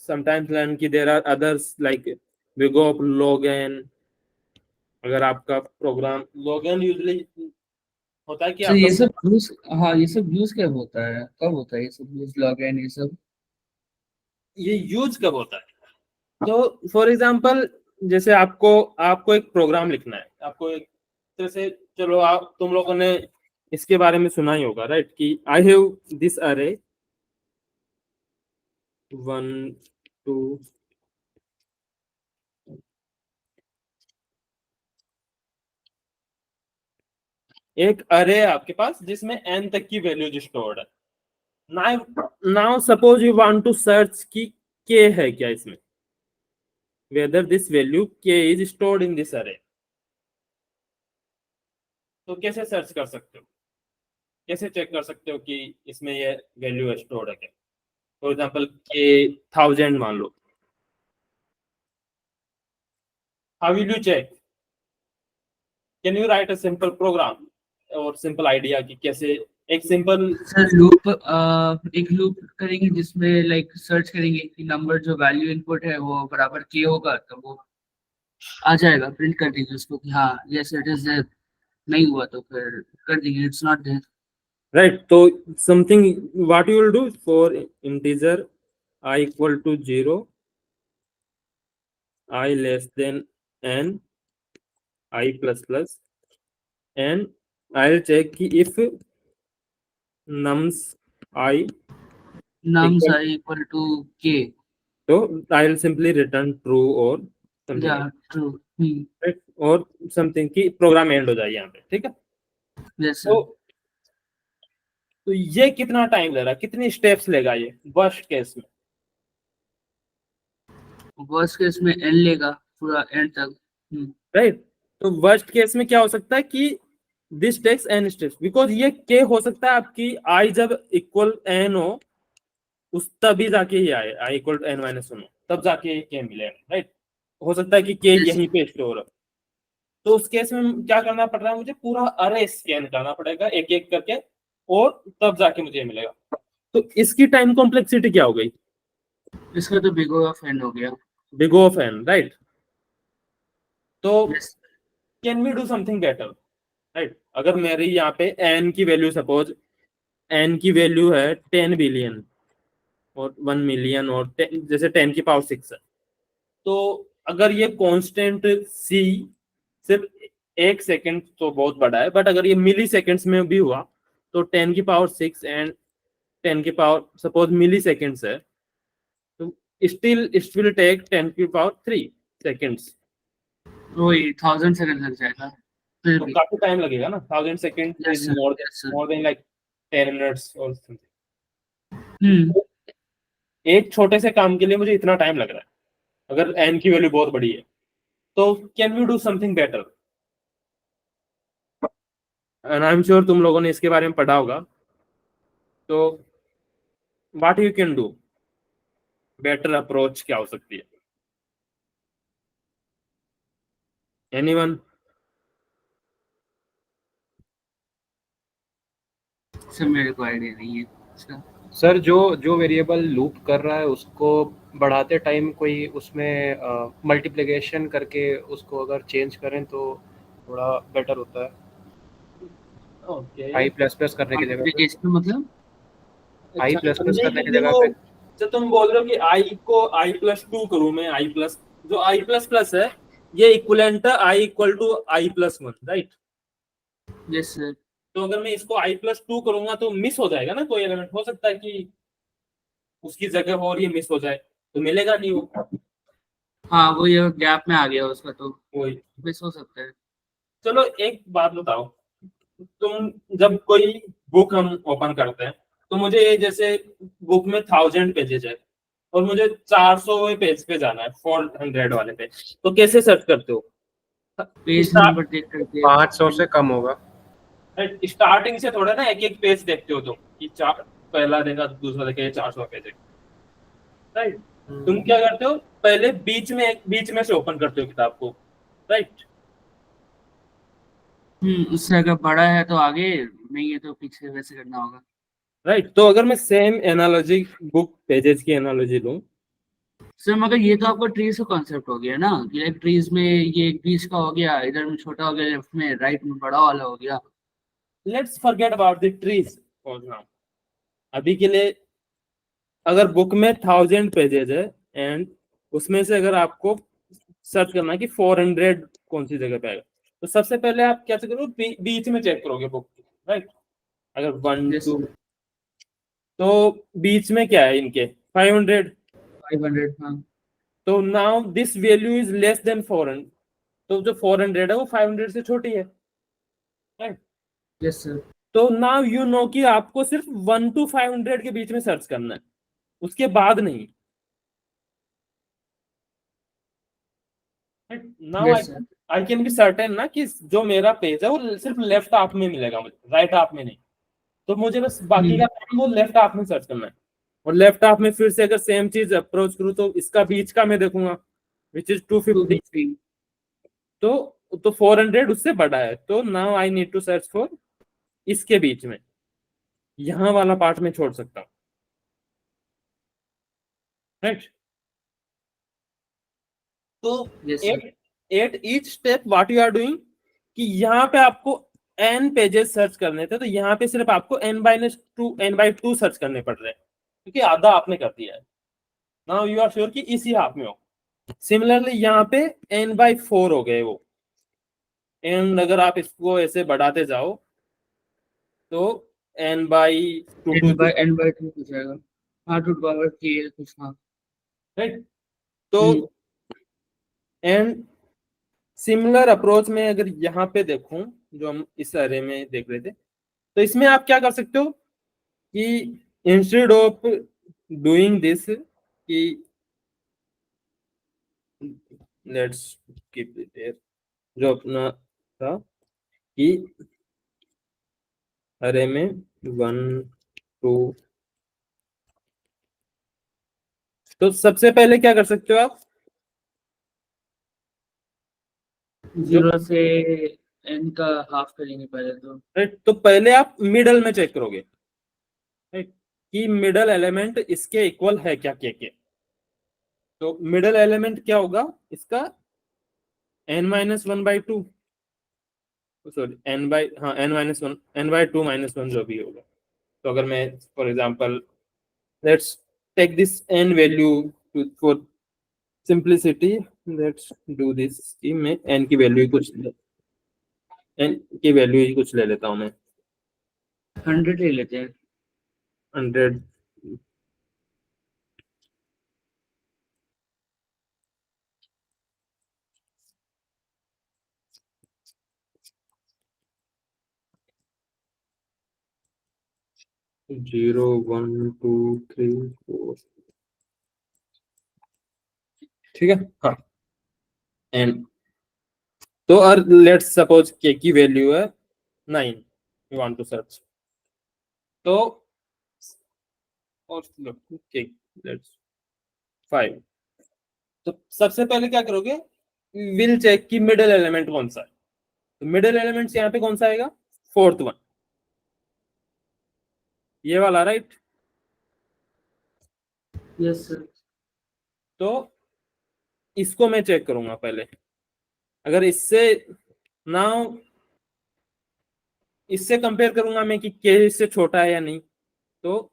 समटाइम्स लर्न कि there are others like we go of log n। अगर आपका programme log n usually होता है कि सर आपका ये सब यूज, हाँ ये सब यूज कब होता है, कब होता है ये सब यूज, लॉग एन ये सब? ये यूज कब होता है, तो फॉर एग्जांपल जैसे आपको आपको एक प्रोग्राम लिखना है, आपको एक तरह से, चलो आप तुम लोगों ने इसके बारे में सुना ही होगा, राइट, कि आई हैव दिस अरे 1 2 एक अरे आपके पास जिसमें n तक की वैल्यूज स्टोर्ड है। Now suppose you want to search key k है क्या इसमें, whether this value k is stored in this array। तो कैसे सर्च कर सकते हो, कैसे चेक कर सकते हो कि इसमें ये वैल्यू स्टोर्ड है क्या। फॉर एग्जांपल k 1000 मान लो, how will you check, can you write a simple program और सिंपल आइडिया कि कैसे एक सिंपल। सर लूप एक लूप करेंगे जिसमें लाइक सर्च करेंगे कि नंबर जो वैल्यू इनपुट है वो बराबर के होगा, तो वो आ जाएगा, प्रिंट कर देंगे उसको कि हाँ यस इट इज देयर। नहीं हुआ तो फिर कर देंगे इट्स नॉट देयर। राइट, तो something what you will do for integer I equal to 0, I less than n, I plus plus, and I'll check कि if nums I nums equal, are equal to K. तो I'll simply return true or something या like true. right? और something कि programme and हो जाए यहाँ पे, ठीक है। यस तो सर। तो ये कितना टाइम ले रहा है, कितनी स्टेप्स लेगा ये वर्स्ट केस में। वर्स्ट केस में एन लेगा पूरा एंड तक। राइट, तो वर्स्ट केस में क्या हो सकता है कि this takes N steps, because ये के हो सकता है आपकी आई जब इक्वल एन हो उस तभी जाके ही आए, i equal to n minus one हो तब जाके ये के मिलेगा। राइट, हो सकता है कि के यस यहीं पे स्टोर हो, तो उस केस में क्या करना पड़ रहा है, मुझे पूरा अरे स्कैन करना पड़ेगा एक एक करके और तब जाके मुझे मिलेगा। तो इसकी टाइम कॉम्प्लेक्सिटी क्या हो गई, इसका तो बिग ऑफ एन हो गया। Big of N. राइट, तो yes. Can we do something better. Right, अगर मेरी यहाँ पे एन की वैल्यू सपोज एन की वैल्यू है 10 बिलियन और 1 मिलियन और 10, जैसे 10 की पावर 6 है, तो अगर ये कांस्टेंट सी सिर्फ 1 सेकंड तो बहुत बड़ा है, बट अगर ये मिली सेकेंड्स में भी हुआ तो 10 की पावर 6 एंड 10 की पावर सपोज मिली सेकेंड्स है, तो स्टिल इट विल टेक 10 की पावर 3 सेकेंड्स। वही 1000 सेकंड लग जाएगा फिर तो भी। काफी टाइम लगेगा ना, 1000 second yes is sir. More yes sir. More than like 10 minutes और समथिंग। हम्म। एक छोटे से काम के लिए मुझे इतना टाइम लग रहा है अगर एन की वैल्यू बहुत बड़ी है, तो can we do something better. And I am sure तुम लोगों ने इसके बारे में पढ़ा होगा, तो what you can do, better approach क्या हो सकती है, एनीवन। सर मेरे को आइडिया नहीं है इसका। सर जो जो वेरिएबल लूप कर रहा है उसको बढ़ाते टाइम कोई उसमें मल्टीप्लिकेशन करके उसको अगर चेंज करें तो थोड़ा बेटर होता है, ओके, आई प्लस प्लस करने की जगह पे। मल्टीप्लिकेशन मतलब? आई अच्छा प्लस प्लस नहीं करने की जगह देखो, पे जब तुम बोल रहे हो कि आई को आई प्लस टू करूं मैं, आई प्लस जो आई प्लस प्लस है ये इक्वलेंट है i equal to i plus one. Right, yes sir. तो अगर मैं इसको आई प्लस टू करूंगा तो मिस हो जाएगा ना, कोई एलिमेंट हो सकता है कि उसकी जगह हो और ये मिस हो जाए तो मिलेगा नहीं वो। हाँ वो ये गैप में आ गया उसका तो वही, मिस हो सकता है। चलो एक बात बताओ, तुम जब कोई बुक हम ओपन करते हैं तो मुझे ये जैसे बुक में 1000 पेजेज है और मुझे 400 पेज पे जाना है 400 वाले पे, तो कैसे सर्च करते हो। पेज नंबर देख करके। 500 से कम होगा। स्टार्टिंग से थोड़ा ना एक एक पेज देखते हो तुम कि चार, पहला देखा दूसरा देखे 400 पेज है। राइट, तुम क्या करते हो पहले बीच में से ओपन करते हो किताब को। राइट, उससे अगर बड़ा है तो आगे, नहीं है तो पीछे, वैसे करना होगा। राइट, तो अगर मैं सेम एनालॉजी बुक पेजेस की एनालॉजी लूं, सर मगर ये तो आपका ट्रीज का कॉन्सेप्ट हो गया ना कि लाइक ट्रीज में ये बीच का हो गया, इधर में छोटा हो गया, लेफ्ट में राइट में बड़ा वाला हो गया। Let's forget about the trees for now. अभी के लिए अगर बुक में 1000 पेजेज है एंड उसमें से अगर आपको सर्च करना है कि 400 कौन सी जगह पे आएगा, तो सबसे पहले आप क्या करोगे, बीच में चेक करोगे बुक। राइट, अगर वन यस टू, सर। तो बीच में क्या है इनके 500, 500। हाँ। तो now this value is less than 400, तो जो 400 है वो 500 से छोटी है। Right, yes sir. तो नाउ यू नो कि आपको सिर्फ 1 to 500 के बीच में सर्च करना है, उसके बाद नहीं। Now yes sir. I can be certain ना कि जो मेरा पेज है वो सिर्फ लेफ्ट हाफ में मिलेगा मुझे, राइट हाफ में नहीं। तो मुझे बस बाकी का टाइम वो लेफ्ट हाफ में सर्च करना है, और लेफ्ट हाफ में फिर से अगर सेम चीज अप्रोच करूँ तो इसका बीच का मैं देखूंगा विच इज 250। 250। तो 400 उससे बड़ा है, तो now I need to search for इसके बीच में, यहाँ वाला पार्ट में छोड़ सकता हूँ, राइट। तो yes sir. At each step what you are doing कि यहाँ पे आपको n पेजेस सर्च करने थे, तो यहाँ पे सिर्फ आपको n/2 सर्च करने पड़ रहे हैं, क्योंकि आधा आपने कर दिया है। नाउ यू आर श्योर कि इसी हाफ में हो। सिमिलरली यहाँ पे n/4 हो गए वो, एंड अगर आप इसको ऐसे बढ़ाते जाओ तो n/2 n/2 हो जाएगा। हाँ, टू पावर के कुछ, हाँ। राइट। तो हम्म। एंड सिमिलर अप्रोच में अगर यहाँ पे देखूं, जो हम इस अरे में देख रहे थे, तो इसमें आप क्या कर सकते हो कि इंस्टेड ऑफ डूइंग दिस कि लेट्स कीप इट देयर, जो अपना था कि अरे में 1 2, तो सबसे पहले क्या कर सकते हो आप, जो 0 से n का हाफ करेंगे पहले तो। राइट, तो पहले आप मिडल में चेक करोगे, राइट, कि मिडल एलिमेंट इसके इक्वल है क्या के। तो मिडल एलिमेंट क्या होगा इसका, n-1/2, सॉरी n/2 -1 जो भी होगा। तो अगर मैं for example let's take this n value for simplicity, let's do this कि मैं n की वैल्यू ही कुछ ले लेता हूं मैं 100 ले लेते हैं। 100। 0 1 2 3 4, ठीक है। हाँ, एंड तो और लेट्स सपोज के की वैल्यू है 9, यू वांट टू सर्च, तो और के लेट्स 5। तो सबसे पहले क्या करोगे, विल चेक कि मिडिल एलिमेंट कौन सा है। तो मिडिल एलिमेंट यहाँ पे कौन सा आएगा, 4th वन, ये वाला, राइट। Yes sir. तो इसको मैं चेक करूंगा पहले, अगर इससे नाउ इससे कंपेयर करूंगा मैं कि के इससे छोटा है या नहीं। तो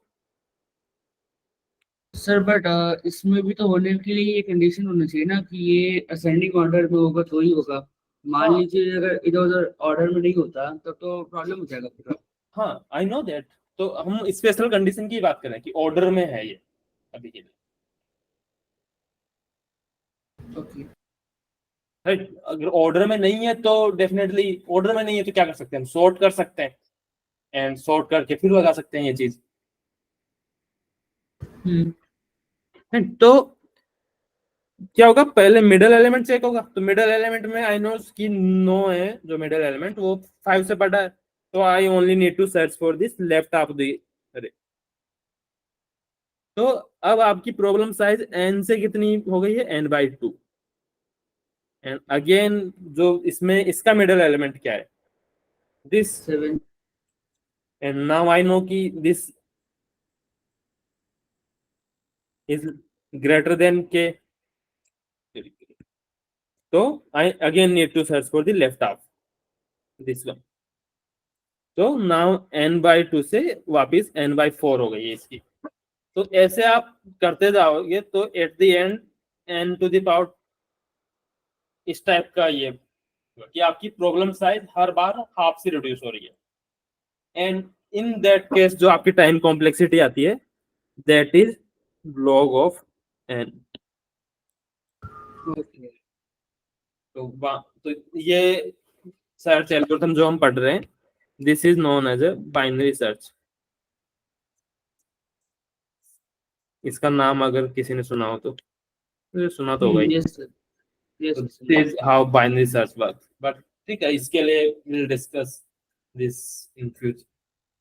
सर बट इसमें भी तो होने के लिए ये कंडीशन होनी चाहिए ना कि ये असेंडिंग ऑर्डर में होगा तो ही होगा। मान हाँ लीजिए अगर इधर उधर ऑर्डर में नहीं होता तब तो प्रॉब्लम हो जाएगा पूरा। हाँ, आई नो दैट। तो हम स्पेशल कंडीशन की बात करें कि ऑर्डर में है ये अभी के लिए, ओके। राइट। अगर ऑर्डर में नहीं है तो डेफिनेटली, ऑर्डर में नहीं है तो क्या कर सकते हैं, हम सॉर्ट कर सकते हैं, एंड सॉर्ट करके फिर लगा सकते हैं ये चीज। तो क्या होगा, पहले मिडिल एलिमेंट चेक होगा। तो मिडिल एलिमेंट में आई नो कि 9 है, जो मिडिल एलिमेंट वो 5 से बड़ा है, तो I only need to search for this left of the array. तो अब आपकी प्रॉब्लम साइज n से कितनी हो गई है, n/2। एंड अगेन जो इसमें इसका मिडिल एलिमेंट क्या है, this. 7। And now I know कि this is greater than K, तो I again need to search for the left of this one. तो नाउ n/2 से वापिस n/4 हो गई है इसकी। तो ऐसे आप करते जाओगे तो at the end n to the power इस टाइप का ये कि आपकी प्रॉब्लम साइज हर बार हाफ से रिड्यूस हो रही है। एंड इन दैट केस जो आपकी टाइम कॉम्प्लेक्सिटी आती है that is log of n। Okay. तो ये सर्च एल्गोरिथम जो हम पढ़ रहे हैं this is known as a binary search. इसका नाम अगर किसी ने सुना हो तो सुना तो होगा ही। Yes sir, yes So sir. this is how binary search works. But ठीक है, इसके लिए we'll discuss this in future.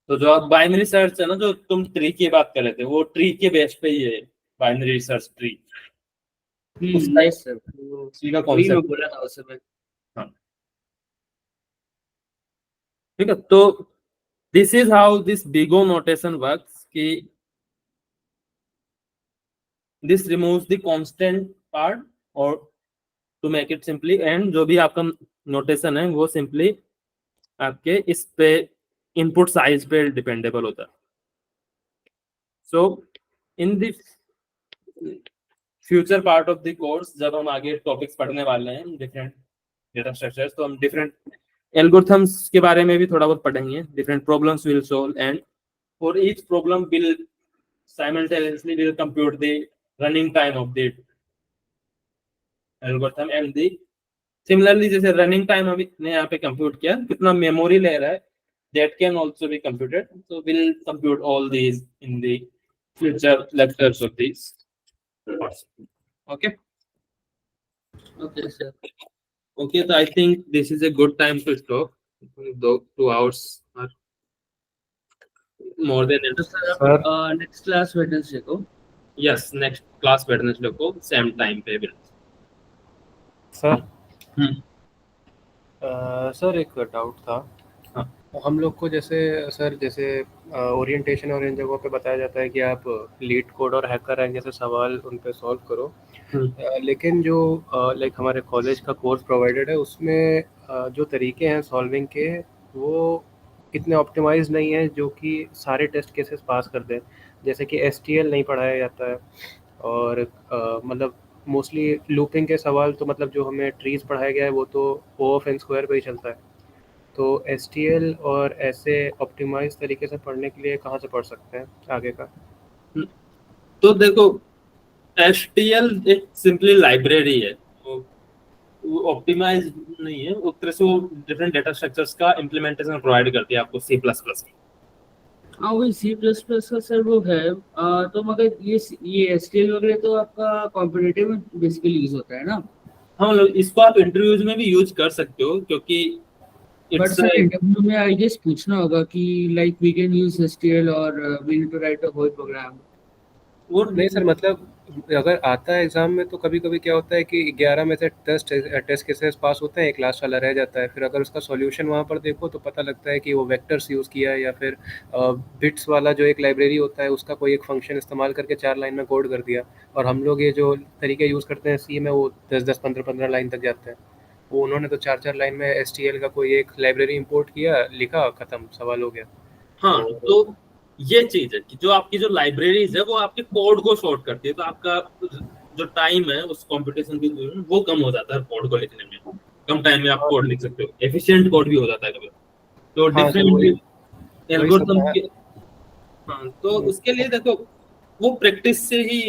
तो जो आप बाइनरी सर्च है ना, जो तुम ट्री की बात कर रहे थे, वो ट्री के बेस पे ही है बाइनरी सर्च ट्री। उसका यस सर, उसी का वही मैं कॉन्सेप्ट। बोल रहा था उस समय। हाँ, ठीक है। तो this is how this big O notation works कि this removes the constant part और to make it simply, and जो भी आपका नोटेशन है वो सिंपली आपके इस पे इनपुट साइज पे डिपेंडेबल होता है। So in the future part of the course, जब हम आगे टॉपिक्स पढ़ने वाले हैं डिफरेंट डेटा स्ट्रक्चर्स, तो हम डिफरेंट एल्गोरिथम्स के बारे में भी थोड़ा बहुत पढ़ेंगे। Different problems will solve, and for each problem will simultaneously will compute the running time of the algorithm and the similarly, जैसे रनिंग टाइम अभी ने यहाँ पे कंप्यूट किया, कितना मेमोरी ले रहा है, that can also be computed. So we'll compute all these in the future lectures of these. Okay. Okay sir. Okay, so I think this is a good time to stop. Though 2 hours are more than तो enough. Sir आप next class Wednesday को। Yes, next class Wednesday को same time पे will. Sir hmm. Sir एक doubt था। हाँ। हम लोग को जैसे सर जैसे ओरिएंटेशन और इन जगहों पे बताया जाता है कि आप लीड कोड और हैकर रैंक जैसे सवाल उन पे सॉल्व करो, लेकिन जो लाइक हमारे कॉलेज का कोर्स प्रोवाइडेड है उसमें जो तरीके हैं सॉल्विंग के वो इतने ऑप्टिमाइज नहीं है जो कि सारे टेस्ट केसेस पास कर दें। जैसे कि STL नहीं पढ़ाया जाता है, और मतलब मोस्टली लूपिंग के सवाल तो मतलब जो हमें ट्रीज पढ़ाया गया है वो तो O ऑफ n स्क्वायर पे ही चलता है। तो STL और ऐसे ऑप्टिमाइज तरीके से पढ़ने के लिए कहाँ से पढ़ सकते हैं आगे का? तो देखो, STL एक सिंपली लाइब्रेरी है, वो ऑप्टिमाइज नहीं है। उस तरह से वो डिफरेंट डेटा स्ट्रक्चर्स का इम्प्लीमेंटेशन प्रोवाइड करती है आपको C++ में। हाँ वही C++ का सर वो है। तो मगर ये STL वगैरह तो आपका कॉम्पिटिटिव में बेसिकली यूज होता है ना। हाँ, मतलब इसको आप इंटरव्यूज में भी यूज कर सकते हो, क्योंकि बट इट्स सर इंटरव्यू में आई गेस पूछना होगा कि like we can use STL और we need to write a whole program. वो नहीं सर, मतलब अगर आता है एग्जाम में तो कभी कभी क्या होता है कि 11 में से 10 टेस्ट केसेस पास होते हैं, एक लास्ट वाला रह जाता है। फिर अगर उसका सॉल्यूशन वहाँ पर देखो तो पता लगता है कि वो वेक्टर्स यूज़ किया है, या फिर बिट्स वाला जो एक लाइब्रेरी होता है उसका कोई एक फंक्शन इस्तेमाल करके 4 लाइन में कोड कर दिया। और हम लोग ये जो तरीके यूज़ करते हैं C में वो 10-10, 15-15 लाइन तक जाते हैं। वो उन्होंने तो 4-4 लाइन में STL का कोई एक लाइब्रेरी इंपोर्ट किया, लिखा, खत्म, सवाल हो गया। हाँ, तो ये चीज है कि जो आपकी जो लाइब्रेरीज है वो आपके कोड को शॉर्ट करती है, तो आपका जो टाइम है उस कंपटीशन की वो कम हो जाता है कोड को लिखने में। कम टाइम में आप कोड लिख सकते हो, एफिशिएंट कोड भी हो जाता है कभी। तो हाँ सर, वही डिफरेंट एल्गोरिथम समझा। के, हाँ, तो उसके लिए देखो वो प्रैक्टिस से ही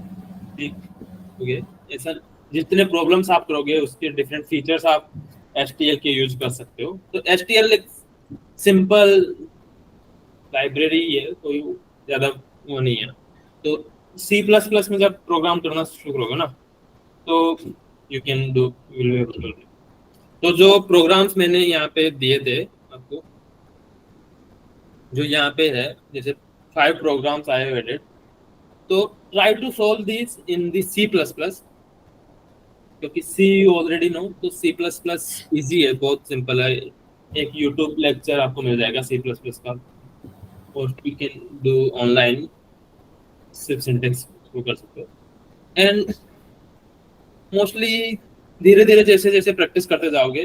सीखोगे। ऐसा जितने प्रॉब्लम्स आप करोगे उसके डिफरेंट फीचर्स आप STL के यूज कर सकते हो। तो STL एक सिंपल लाइब्रेरी है, कोई ज्यादा वो नहीं है। तो C++ में जब प्रोग्राम करना शुरू करोगे ना, तो you can do will be able to do. तो जो प्रोग्राम्स मैंने यहाँ पे दिए थे आपको, जो यहाँ पे है, जैसे 5 प्रोग्राम्स आई हैव एडेड, तो try to solve this in the C++, क्योंकि C यू ऑलरेडी नो। तो C++ इजी है, बहुत सिंपल है। एक यूट्यूब लेक्चर आपको मिल जाएगा C++ का, और यू कैन डू ऑनलाइन सिर्फ सिंटेक्स वो कर सकते हो। एंड मोस्टली धीरे धीरे जैसे जैसे प्रैक्टिस करते जाओगे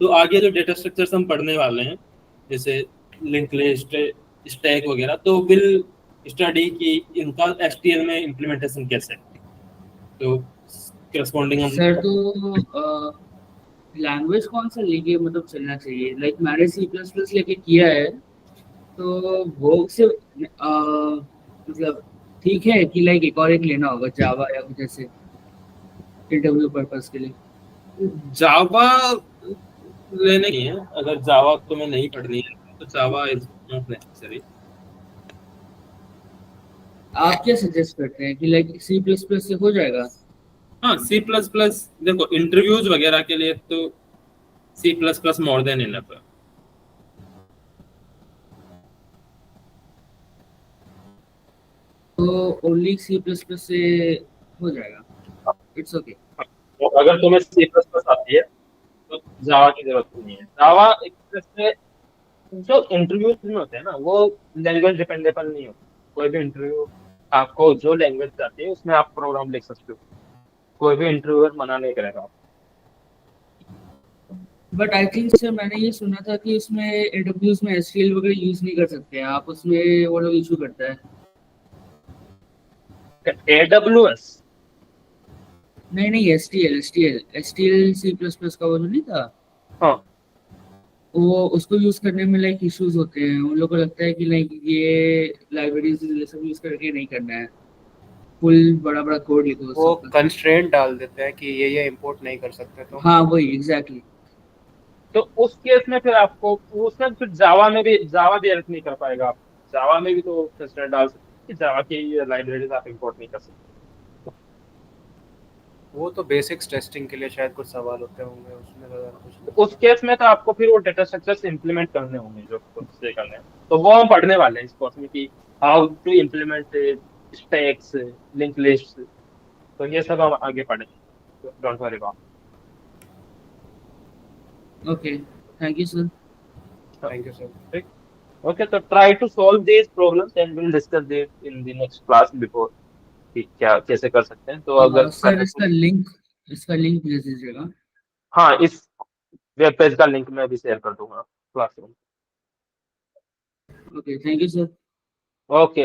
तो आगे जो डेटा स्ट्रक्चर्स हम पढ़ने वाले हैं, जैसे लिंक लिस्ट, स्टैक वगैरह, तो विल स्टडी कि इनका STL में इम्प्लीमेंटेशन कैसे है। तो करस्पॉन्डिंग हम सर तो लैंग्वेज कौन सा लेके मतलब चलना चाहिए? लाइक मैंने C++ लेके किया है, तो वो से मतलब ठीक है कि लाइक एक और एक लेना होगा जावा या कुछ ऐसे इंटरव्यू पर्पस के लिए। जावा लेने की है, अगर जावा तुम्हें नहीं पढ़नी है तो जावा इज नॉट नेसेसरी। आप क्या सजेस्ट करते हैं कि लाइक सी प्लस प्लस से हो जाएगा? हाँ, सी प्लस प्लस देखो इंटरव्यूज वगैरह के लिए तो C plus plus more than enough है। तो ओनली सी प्लस प्लस से हो जाएगा, इट्स ओके। तो अगर तुम्हें सी प्लस प्लस आती है तो जावा की जरूरत नहीं है। जावा एक तरह से जो इंटरव्यूज में होते हैं ना, वो लैंग्वेज डिपेंडेबल नहीं होते। कोई भी इंटरव्यू आपको जो लैंग्वेज आती है उसमें आप प्रोग्राम लिख सकते हो, कोई भी इंटरव्यूअर मना नहीं करेगा आपको। बट आई थिंक सर मैंने ये सुना था कि उसमें एडब्ल्यूज में एसक्यूएल वगैरह यूज नहीं कर सकते हैं आप, उसमें वो लोग इशू करता है। AWS नहीं नहीं, एसटीएल सी प्लस प्लस का वो जो नहीं था, हाँ वो उसको यूज करने में लाइक इश्यूज होते हैं। उन लोगों को लगता है कि लाइक ये लाइब्रेरीज ये सब यूज करके नहीं करना है, फुल बड़ा बड़ा कोड लिखो उस वो सब का। कंस्ट्रेंट डाल देते हैं कि ये इंपोर्ट नहीं कर सकते, तो हाँ वही एग्जैक्टली। तो उस केस में फिर आपको उसमें फिर जावा भी हेल्प नहीं कर पाएगा। आप जावा में भी तो कंस्ट्रेंट डाल सकते हैं कि जावा की लाइब्रेरीज आप इंपोर्ट नहीं कर सकते। वो तो बेसिक्स टेस्टिंग के लिए शायद कुछ सवाल होते होंगे, उसमें ज़्यादा कुछ तो नहीं। उस केस में तो आपको फिर वो डेटा स्ट्रक्चर्स इंप्लीमेंट करने होंगे जो खुद से करने हैं। तो वो हम पढ़ने वाले हैं इस कोर्स में कि how to implement stacks, link list. तो ये सब हम आगे पढ़ेंगे, don't worry about. Okay, thank you sir. Thank you sir. ठीक। ओके, तो try to solve these problems and will discuss this in the next class before कि क्या कैसे कर सकते हैं। तो अगर सर इसका लिंक भेज दीजिएगा। हाँ, इस वेब पेज का लिंक मैं भी शेयर कर दूंगा classroom. Okay, thank you sir. Okay.